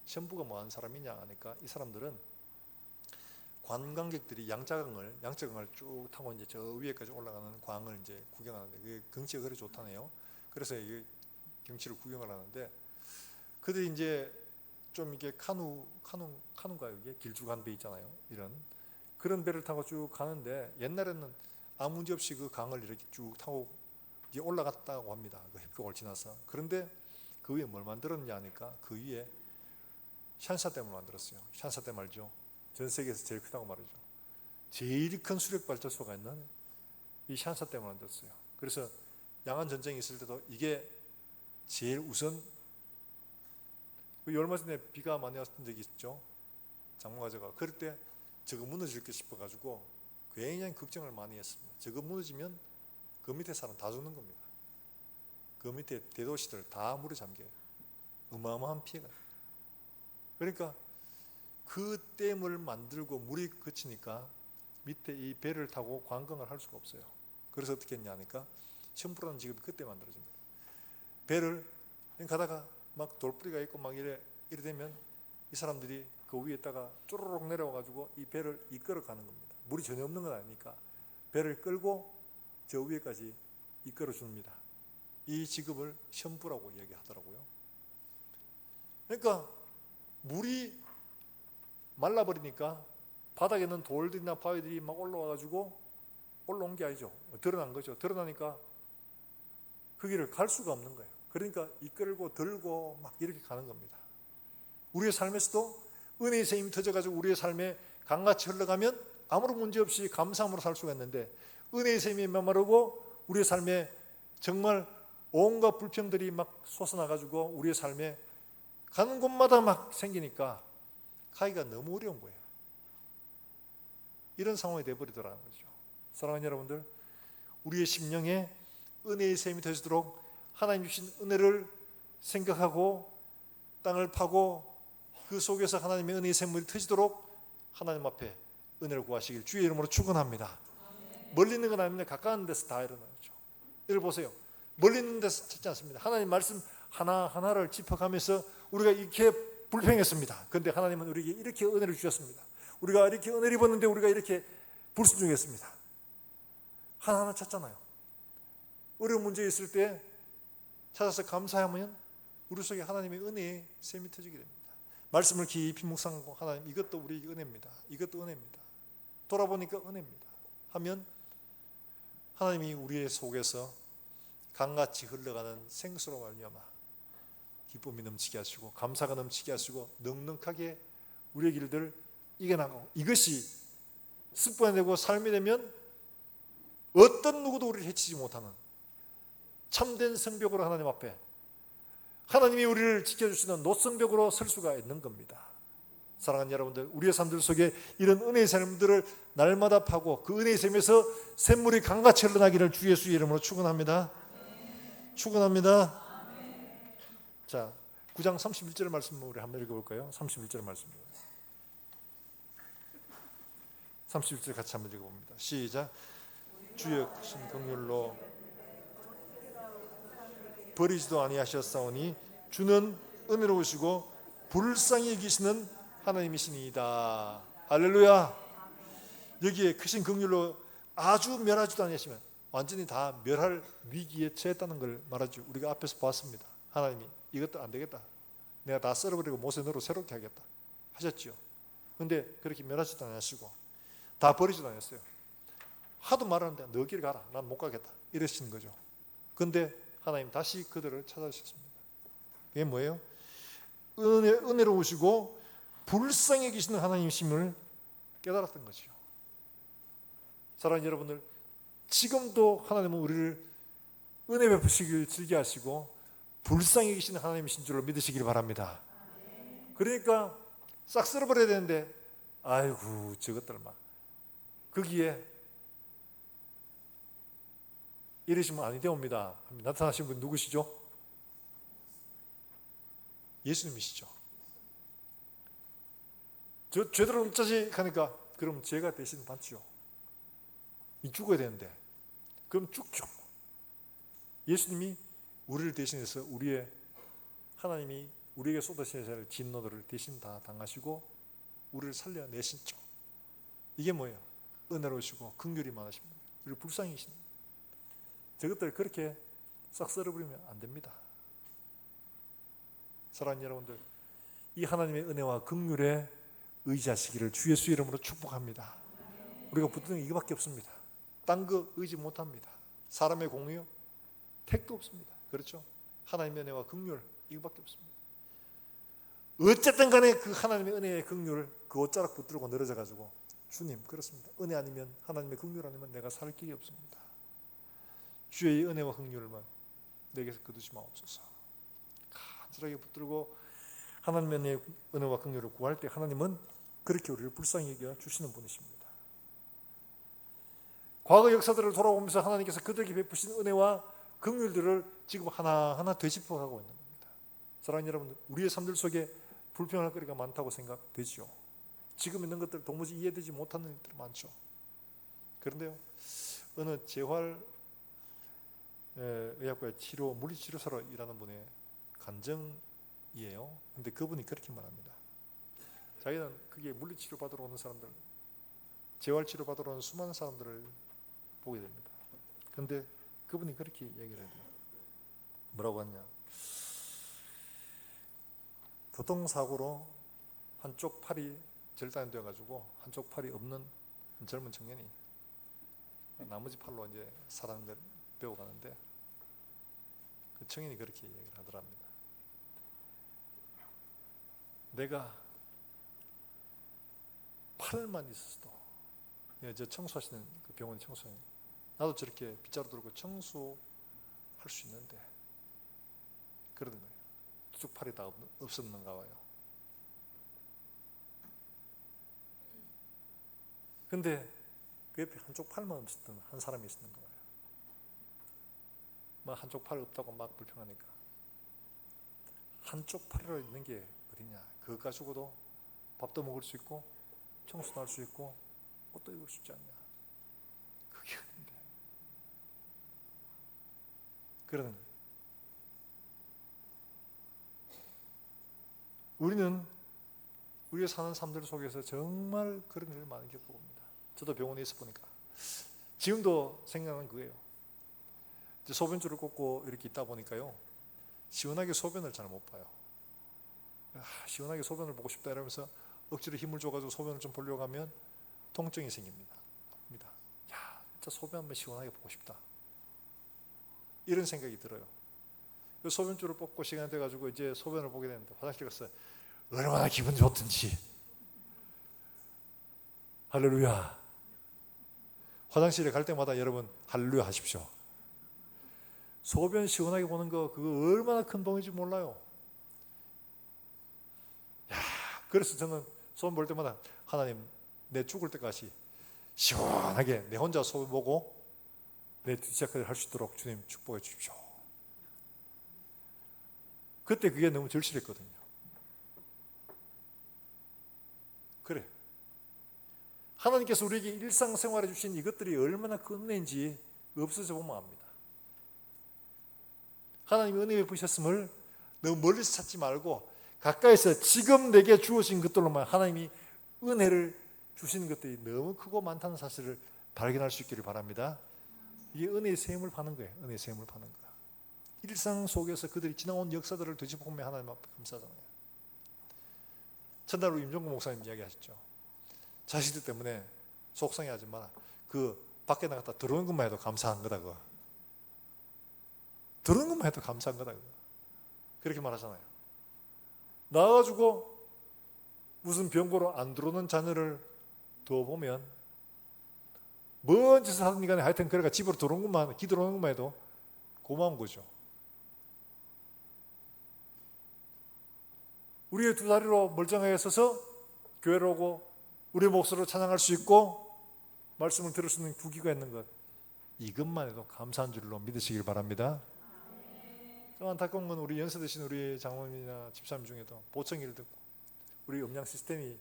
션부가 뭐 하는 사람이냐 하니까 이 사람들은 관광객들이 양자강을 쭉 타고 이제 저 위에까지 올라가는 광을 이제 구경하는데 그게 경치가 그리 좋다네요. 그래서 이게 경치를 구경을 하는데 그들이 이제 좀 이게 카누인가요? 이게 길쭉한 배 있잖아요. 이런 그런 배를 타고 쭉 가는데 옛날에는 아무 문제 없이 그 강을 이렇게 쭉 타고 이제 올라갔다고 합니다. 그 햇볕을 지나서. 그런데 그 위에 뭘 만들었냐 하니까 그 위에 샨사댐을 만들었어요. 샨사댐 알죠? 전 세계에서 제일 크다고 말이죠. 제일 큰 수력 발전소가 있는 이 샨사댐을 만들었어요. 그래서 양안 전쟁이 있을 때도 이게 제일 우선 얼마 전에 비가 많이 왔던 적이 있죠. 장마가제가 그럴 때 저거 무너질까 싶어가지고 굉장히 걱정을 많이 했습니다. 저거 무너지면 그 밑에 사람 다 죽는 겁니다. 그 밑에 대도시들 다 물에 잠겨요. 어마어마한 피해가. 그러니까 그 댐을 만들고 물이 그치니까 밑에 이 배를 타고 관광을 할 수가 없어요. 그래서 어떻게 했냐니까 션프라는 직업이 그때 만들어진 거예요. 배를 가다가 막 돌뿌리가 있고 막 이래 되면 이 사람들이 그 위에다가 쪼르륵 내려와가지고 이 배를 이끌어 가는 겁니다. 물이 전혀 없는 건 아니니까 배를 끌고 저 위에까지 이끌어 줍니다. 이 직업을 션프라고 이야기하더라고요. 그러니까 물이 말라버리니까 바닥에 있는 돌들이나 바위들이 막 올라와가지고 올라온 게 아니죠. 드러난 거죠. 드러나니까 그 길을 갈 수가 없는 거예요. 그러니까 이끌고 들고 막 이렇게 가는 겁니다. 우리의 삶에서도 은혜의 샘이 터져가지고 우리의 삶에 강같이 흘러가면 아무런 문제 없이 감사함으로 살 수가 있는데 은혜의 샘이 메마르고 우리의 삶에 정말 온갖 불평들이 막 솟아나가지고 우리의 삶에 가는 곳마다 막 생기니까 가기가 너무 어려운 거예요. 이런 상황이 되어버리더라는 거죠. 사랑하는 여러분들, 우리의 심령에 은혜의 샘이 터지도록 하나님 주신 은혜를 생각하고 땅을 파고 그 속에서 하나님의 은혜의 샘물이 터지도록 하나님 앞에 은혜를 구하시길 주의 이름으로 축원합니다. 멀리 있는 건 아닙니다. 가까운 데서 다 일어나죠. 여러분 보세요. 멀리 있는 데서 찾지 않습니다. 하나님 말씀 하나하나를 짚어가면서 우리가 이렇게 불평했습니다. 그런데 하나님은 우리에게 이렇게 은혜를 주셨습니다. 우리가 이렇게 은혜를 입었는데 우리가 이렇게 불순종했습니다. 하나하나 찾잖아요. 어려운 문제 있을 때 찾아서 감사하면 우리 속에 하나님의 은혜의 샘이 터지게 됩니다. 말씀을 깊이 묵상하고 하나님 이것도 우리에게 은혜입니다. 이것도 은혜입니다. 돌아보니까 은혜입니다. 하면 하나님이 우리의 속에서 강같이 흘러가는 생수로 말미암아 기쁨이 넘치게 하시고 감사가 넘치게 하시고 넉넉하게 우리의 길들 이겨나가고 이것이 습관이 되고 삶이 되면 어떤 누구도 우리를 해치지 못하는 참된 성벽으로 하나님 앞에 하나님이 우리를 지켜주시는 노성벽으로 설 수가 있는 겁니다. 사랑하는 여러분들, 우리의 삶들 속에 이런 은혜의 삶들을 날마다 파고 그 은혜의 샘에서 샘물이 강같이 흘러나기를 주 예수의 이름으로 축원합니다. 축원합니다. 자, 9장 31절 말씀 우리 한번 읽어볼까요? 31절 말씀입니다. 31절 같이 한번 읽어봅니다. 시작. 주의 크신 긍휼로 버리지도 아니하셨사오니 주는 은혜로우시고 불쌍히 여기시는 하나님이시니이다. 할렐루야. 여기에 크신 긍휼로 아주 멸하지도 아니하시면 완전히 다 멸할 위기에 처했다는 걸 말하죠. 우리가 앞에서 봤습니다. 하나님이 이것도 안 되겠다. 내가 다 썰어버리고 못에 넣어 새롭게 하겠다 하셨죠. 그런데 그렇게 멸하지도 않으시고 다 버리지도 않았어요. 하도 말하는데 너 길 가라. 난 못 가겠다. 이러시는 거죠. 그런데 하나님 다시 그들을 찾아주셨습니다. 이게 뭐예요? 은혜로우시고 불쌍히 계시는 하나님이심을 깨달았던 거죠. 사랑하는 여러분들, 지금도 하나님은 우리를 은혜 베푸시길 즐겨하시고 불쌍히 계시는 하나님이신 줄로 믿으시길 바랍니다. 그러니까 싹 쓸어버려야 되는데 아이고 저것들만 거기에 이러시면 아니 되옵니다. 나타나신 분 누구시죠? 예수님이시죠. 저 죄대로 어쩌지 하니까 그럼 죄가 대신 받지요. 이 죽어야 되는데 그럼 죽죠. 예수님이 우리를 대신해서 우리의 하나님이 우리에게 쏟아주셔야 할 진노들을 대신 다 당하시고 우리를 살려내신죠. 이게 뭐예요? 은혜로우시고 긍휼이 많으십니다. 그리고 불쌍히십니다. 저것들 그렇게 싹 썰어버리면 안 됩니다. 사랑하는 여러분들, 이 하나님의 은혜와 긍휼에 의지하시기를 주 예수 이름으로 축복합니다. 우리가 붙드는 게 이거밖에 없습니다. 딴 거 의지 못합니다. 사람의 공의요? 택도 없습니다. 그렇죠? 하나님의 은혜와 긍휼 이거밖에 없습니다. 어쨌든 간에 그 하나님의 은혜의 긍휼을 그 옷자락 붙들고 늘어져 가지고 주님 그렇습니다. 은혜 아니면 하나님의 긍휼 아니면 내가 살 길이 없습니다. 주의 은혜와 긍휼만 내게서 거두지 마옵소서. 간절하게 붙들고 하나님의 은혜와 긍휼을 구할 때 하나님은 그렇게 우리를 불쌍히 여겨 주시는 분이십니다. 과거 역사들을 돌아보면서 하나님께서 그들에게 베푸신 은혜와 긍휼들을 지금 하나하나 되짚어가고 있는 겁니다. 사랑하는 여러분, 우리의 삶들 속에 불평할 거리가 많다고 생각되죠. 지금 있는 것들 도무지 이해되지 못하는 일들이 많죠. 그런데요, 어느 재활의학과의 치료, 물리치료사로 일하는 분의 간증이에요. 근데 그분이 그렇게 말합니다. 자기는 그게 물리치료 받으러 오는 사람들, 재활치료 받으러 오는 수많은 사람들을 보게 됩니다. 그런데 그분이 그렇게 얘기를 해요. 뭐라고 하냐? 교통사고로 한쪽 팔이 절단이 되어가지고 한쪽 팔이 없는 젊은 청년이 나머지 팔로 이제 살아가는 걸 배워가는데 그 청년이 그렇게 얘기를 하더랍니다. 내가 팔만 있었어도, 저 청소하시는 그 병원 청소년, 나도 저렇게 빗자루 들고 청소할 수 있는데 그러는 거예요. 두 팔이 다 없었는가 봐요. 근데 그 옆에 한쪽 팔만 없었던 한 사람이 있었는 거예요. 막 한쪽 팔 없다고 막 불평하니까 한쪽 팔이라도 있는 게 어디냐? 그것 가지고도 밥도 먹을 수 있고 청소도 할 수 있고 옷도 입을 수 있지 않냐? 그게 어딘데? 그러는 거예요. 우리는 우리가 사는 삶들 속에서 정말 그런 일을 많이 겪어봅니다. 저도 병원에 있어 보니까 지금도 생각나는 거예요. 소변줄을 꽂고 이렇게 있다 보니까요, 시원하게 소변을 잘 못 봐요. 시원하게 소변을 보고 싶다 이러면서 억지로 힘을 줘가지고 소변을 좀 보려고 하면 통증이 생깁니다. 야, 진짜 소변 한번 시원하게 보고 싶다. 이런 생각이 들어요. 소변줄을 뽑고 시간이 돼가지고 이제 소변을 보게 되는데 화장실 가서 얼마나 기분 좋든지. 할렐루야. 화장실에 갈 때마다 여러분 할렐루야 하십시오. 소변 시원하게 보는 거 그거 얼마나 큰 동의인지 몰라요. 야, 그래서 저는 소변 볼 때마다 하나님 내 죽을 때까지 시원하게 내 혼자 소변 보고 내 뒷사까지 할 수 있도록 주님 축복해 주십시오. 그때 그게 너무 절실했거든요. 그래. 하나님께서 우리에게 일상생활에 주신 이것들이 얼마나 큰 은혜인지 없어져 보면 압니다. 하나님이 은혜 베푸셨음을 너무 멀리서 찾지 말고 가까이서 지금 내게 주어진 것들로만 하나님이 은혜를 주시는 것들이 너무 크고 많다는 사실을 발견할 수 있기를 바랍니다. 이게 은혜의 셈을 파는 거예요. 은혜의 셈을 파는 거야. 일상 속에서 그들이 지나온 역사들을 되짚어보면 하나님 앞에 감사하잖아요. 첫날 우리 임종구 목사님 이야기하셨죠. 자식들 때문에 속상해하지 마라. 그 밖에 나갔다 들어오는 것만 해도 감사한 거다. 그거. 들어오는 것만 해도 감사한 거다. 그거. 그렇게 말하잖아요. 나와가지고 무슨 병고로 안 들어오는 자녀를 두어보면 뭔 짓을 하든 간에 하여튼 그래가 집으로 들어오는 것만, 기 들어오는 것만 해도 고마운 거죠. 우리의 두 다리로 멀쩡하게 서서 교회로 오고 우리의 목소리로 찬양할 수 있고 말씀을 들을 수 있는 두 귀가 있는 것, 이것만 해도 감사한 줄로 믿으시길 바랍니다. 좀 안타까운 건 우리 연세 드신 우리 장로님이나 집사님 중에도 보청기를 듣고 우리 음량 시스템이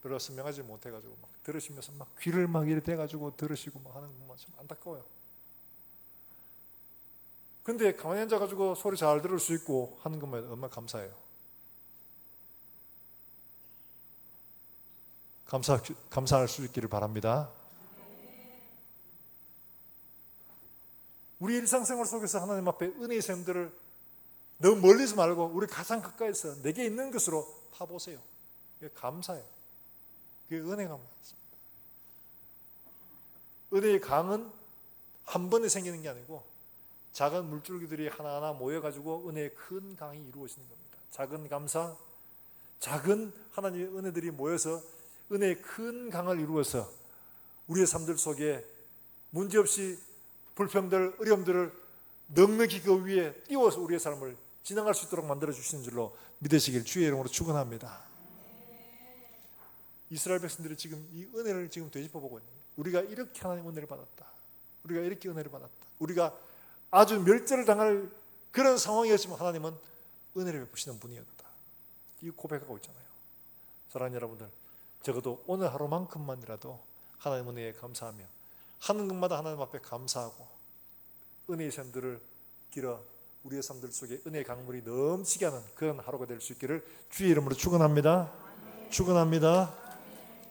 별로 선명하지 못해가지고 막 들으시면서 막 귀를 막 이렇게 대가지고 들으시고 막 하는 것만 참 안타까워요. 근데 가만히 앉아가지고 소리 잘 들을 수 있고 하는 것만 해도 얼마나 감사해요. 감사할 수 있기를 바랍니다. 우리 일상생활 속에서 하나님 앞에 은혜의 샘들을 너무 멀리서 말고 우리 가장 가까이서 내게 있는 것으로 파보세요. 그게 감사예요. 그게 은혜가 많습니다. 은혜의 강은 한 번에 생기는 게 아니고 작은 물줄기들이 하나하나 모여가지고 은혜의 큰 강이 이루어지는 겁니다. 작은 감사, 작은 하나님의 은혜들이 모여서 은혜의 큰 강을 이루어서 우리의 삶들 속에 문제없이 불평들, 어려움들을 넉넉히 그 위에 띄워서 우리의 삶을 지나갈 수 있도록 만들어주시는 줄로 믿으시길 주의 이름으로 축원합니다. 이스라엘 백성들이 지금 이 은혜를 지금 되짚어보고 있는 거예요. 우리가 이렇게 하나님 은혜를 받았다. 우리가 이렇게 은혜를 받았다. 우리가 아주 멸절을 당할 그런 상황이었지만 하나님은 은혜를 베푸시는 분이었다. 이 고백하고 있잖아요. 사랑하는 여러분들, 적어도 오늘 하루만큼만이라도 하나님 은혜에 감사하며 하는 것마다 하나님 앞에 감사하고 은혜의 샘들을 길어 우리의 삶들 속에 은혜의 강물이 넘치게 하는 그런 하루가 될 수 있기를 주의 이름으로 축원합니다. 축원합니다.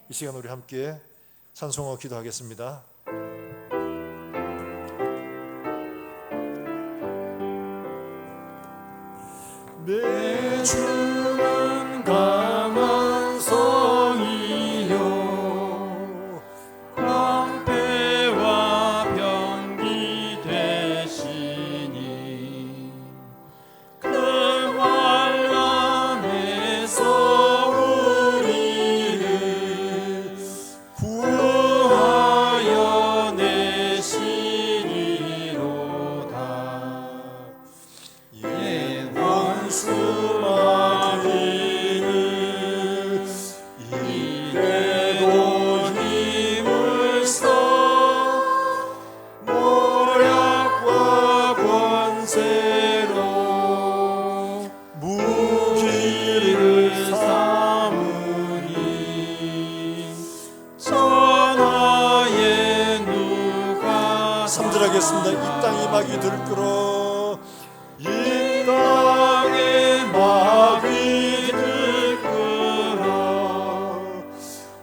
이 시간 우리 함께 찬송하고 기도하겠습니다. 내 주는 강한 성이요 방패와 병기 되시니 그 환난에서 우리를 구하여 내시리로다. 원수마귀는 이래도 힘을 써 모략과 권세로 무기를 삼으니 천하에 누가 삼절하겠습니다. 이 땅이 마귀 들끓어 이 땅에 마귀 들끓어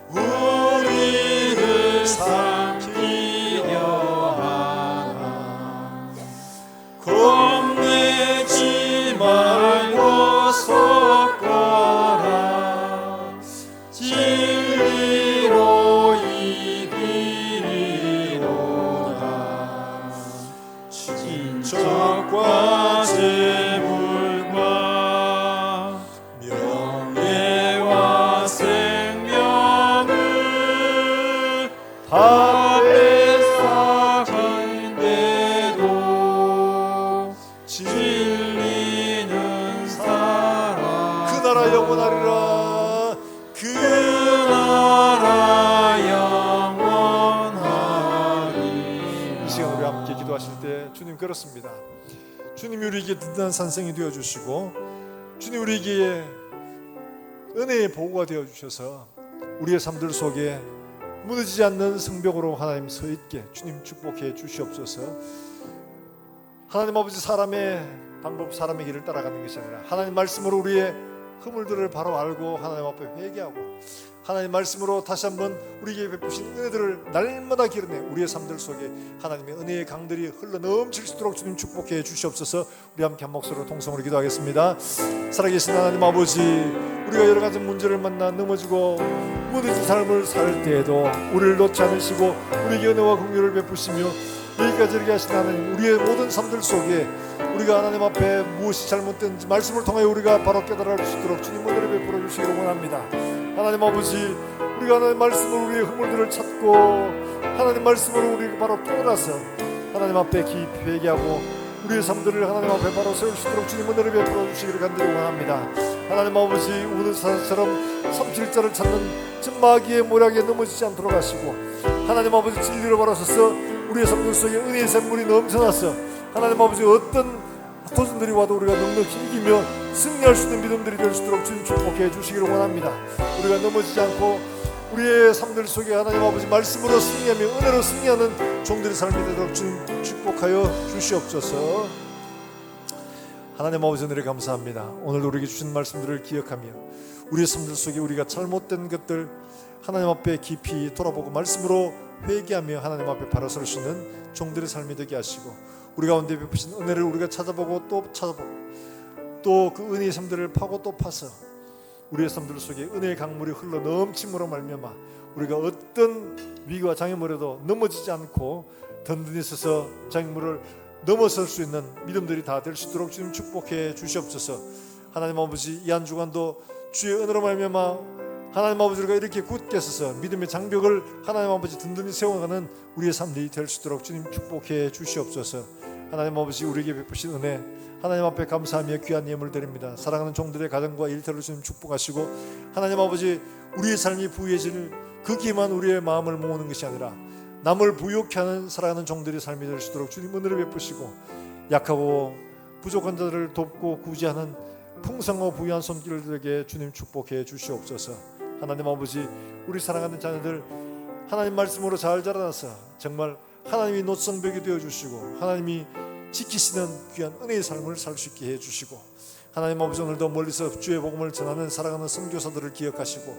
우리를 삼키려 하나. 겁내지 말고 섰거라. 진리로 이기리로다. 친척과 재물과 명예와 생명을 다 뺏어간데도 진리는 살아. 그 나라 영원하리라. 그 나라 영원하리. 이 시간 우리 함께 기도하실 때 주님 그렇습니다. 주님 우리에게 든든한 산성이 되어주시고 주님 우리에게 은혜의 보고가 되어주셔서 우리의 삶들 속에 무너지지 않는 성벽으로 하나님 서 있게 주님 축복해 주시옵소서. 하나님 아버지, 사람의 방법, 사람의 길을 따라가는 것이 아니라 하나님 말씀으로 우리의 허물들을 바로 알고 하나님 앞에 회개하고 하나님 말씀으로 다시 한번 우리에게 베푸신 은혜들을 날마다 기르네 우리의 삶들 속에 하나님의 은혜의 강들이 흘러 넘칠 수 있도록 주님 축복해 주시옵소서. 우리 함께 한 목소리로 통성으로 기도하겠습니다. 살아계신 하나님 아버지, 우리가 여러 가지 문제를 만나 넘어지고 무너진 삶을 살 때에도 우리를 놓지 않으시고 우리에게 은혜와 긍휼을 베푸시며 여기까지 이르게 하신 하나님, 우리의 모든 삶들 속에 우리가 하나님 앞에 무엇이 잘못된지 말씀을 통하여 우리가 바로 깨달을 수 있도록 주님 은혜를 베풀어 주시기를 원합니다. 하나님 아버지, 우리가 하나님 말씀으로 우리의 허물들을 찾고 하나님 말씀으로 우리가 바로 깨달아서 하나님 앞에 깊이 회개하고 우리의 삶들을 하나님 앞에 바로 세울 수 있도록 주님 은혜를 베풀어 주시기를 간절히 원합니다. 하나님 아버지, 오늘 사람처럼 삼킬자를 찾는 저 마귀의 모략에 넘어지지 않도록 하시고 하나님 아버지 진리로 바로 서서 우리의 삶들 속에 은혜의 샘물이 넘쳐나서 하나님 아버지 어떤 도전들이 와도 우리가 넉넉히 이기며 승리할 수 있는 믿음들이 될 수 있도록 주님 축복해 주시기를 원합니다. 우리가 넘어지지 않고 우리의 삶들 속에 하나님 아버지 말씀으로 승리하며 은혜로 승리하는 종들의 삶이 되도록 주님 축복하여 주시옵소서. 하나님 아버지 은혜를 감사합니다. 오늘 우리에게 주신 말씀들을 기억하며 우리의 삶들 속에 우리가 잘못된 것들 하나님 앞에 깊이 돌아보고 말씀으로 회개하며 하나님 앞에 바로 설 수 있는 종들의 삶이 되게 하시고 우리 가운데 베푸신 은혜를 우리가 찾아보고 또 찾아보고 또 그 은혜의 삶들을 파고 또 파서 우리의 삶들 속에 은혜의 강물이 흘러 넘침으로 말미암아 우리가 어떤 위기와 장애물에도 넘어지지 않고 든든히 서서 장애물을 넘어설 수 있는 믿음들이 다 될 수 있도록 주님 축복해 주시옵소서. 하나님 아버지 이 한 주간도 주의 은혜로 말미암아 하나님 아버지가 이렇게 굳게 서서 믿음의 장벽을 하나님 아버지 든든히 세워가는 우리의 삶이 될 수 있도록 주님 축복해 주시옵소서. 하나님 아버지 우리에게 베푸신 은혜 하나님 앞에 감사하며 귀한 예물 드립니다. 사랑하는 종들의 가정과 일터를 주님 축복하시고 하나님 아버지 우리의 삶이 부유해질 거기에만 우리의 마음을 모으는 것이 아니라 남을 부유케 하는 사랑하는 종들의 삶이 될 수 있도록 주님 은혜를 베푸시고 약하고 부족한 자들을 돕고 구제하는 풍성하고 부유한 손길들에게 주님 축복해 주시옵소서. 하나님 아버지 우리 사랑하는 자녀들 하나님 말씀으로 잘 자라나서 정말 하나님이 노성벽이 되어주시고 하나님이 지키시는 귀한 은혜의 삶을 살 수 있게 해주시고 하나님 아버지 오늘도 멀리서 주의 복음을 전하는 사랑하는 선교사들을 기억하시고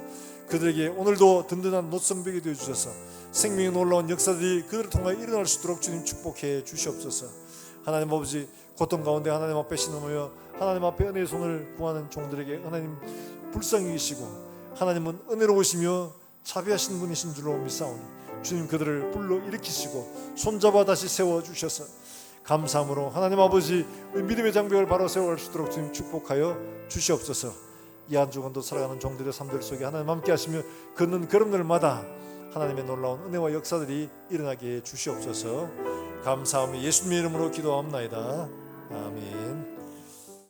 그들에게 오늘도 든든한 노성벽이 되어주셔서 생명의 놀라운 역사들이 그들을 통하여 일어날 수 있도록 주님 축복해 주시옵소서. 하나님 아버지 고통 가운데 하나님 앞에 신음하며 하나님 앞에 은혜의 손을 구하는 종들에게 하나님 불쌍히 계시고 하나님은 은혜로우시며 자비하신 분이신 줄로 믿사오니 주님 그들을 불러일으키시고 손잡아 다시 세워주셔서 감사함으로 하나님 아버지 믿음의 장벽을 바로 세워갈 수 있도록 주님 축복하여 주시옵소서. 이 한 주간도 살아가는 종들의 삶들 속에 하나님 함께 하시며 걷는 걸음들마다 하나님의 놀라운 은혜와 역사들이 일어나게 해 주시옵소서. 감사하며 예수님의 이름으로 기도합나이다. 아멘.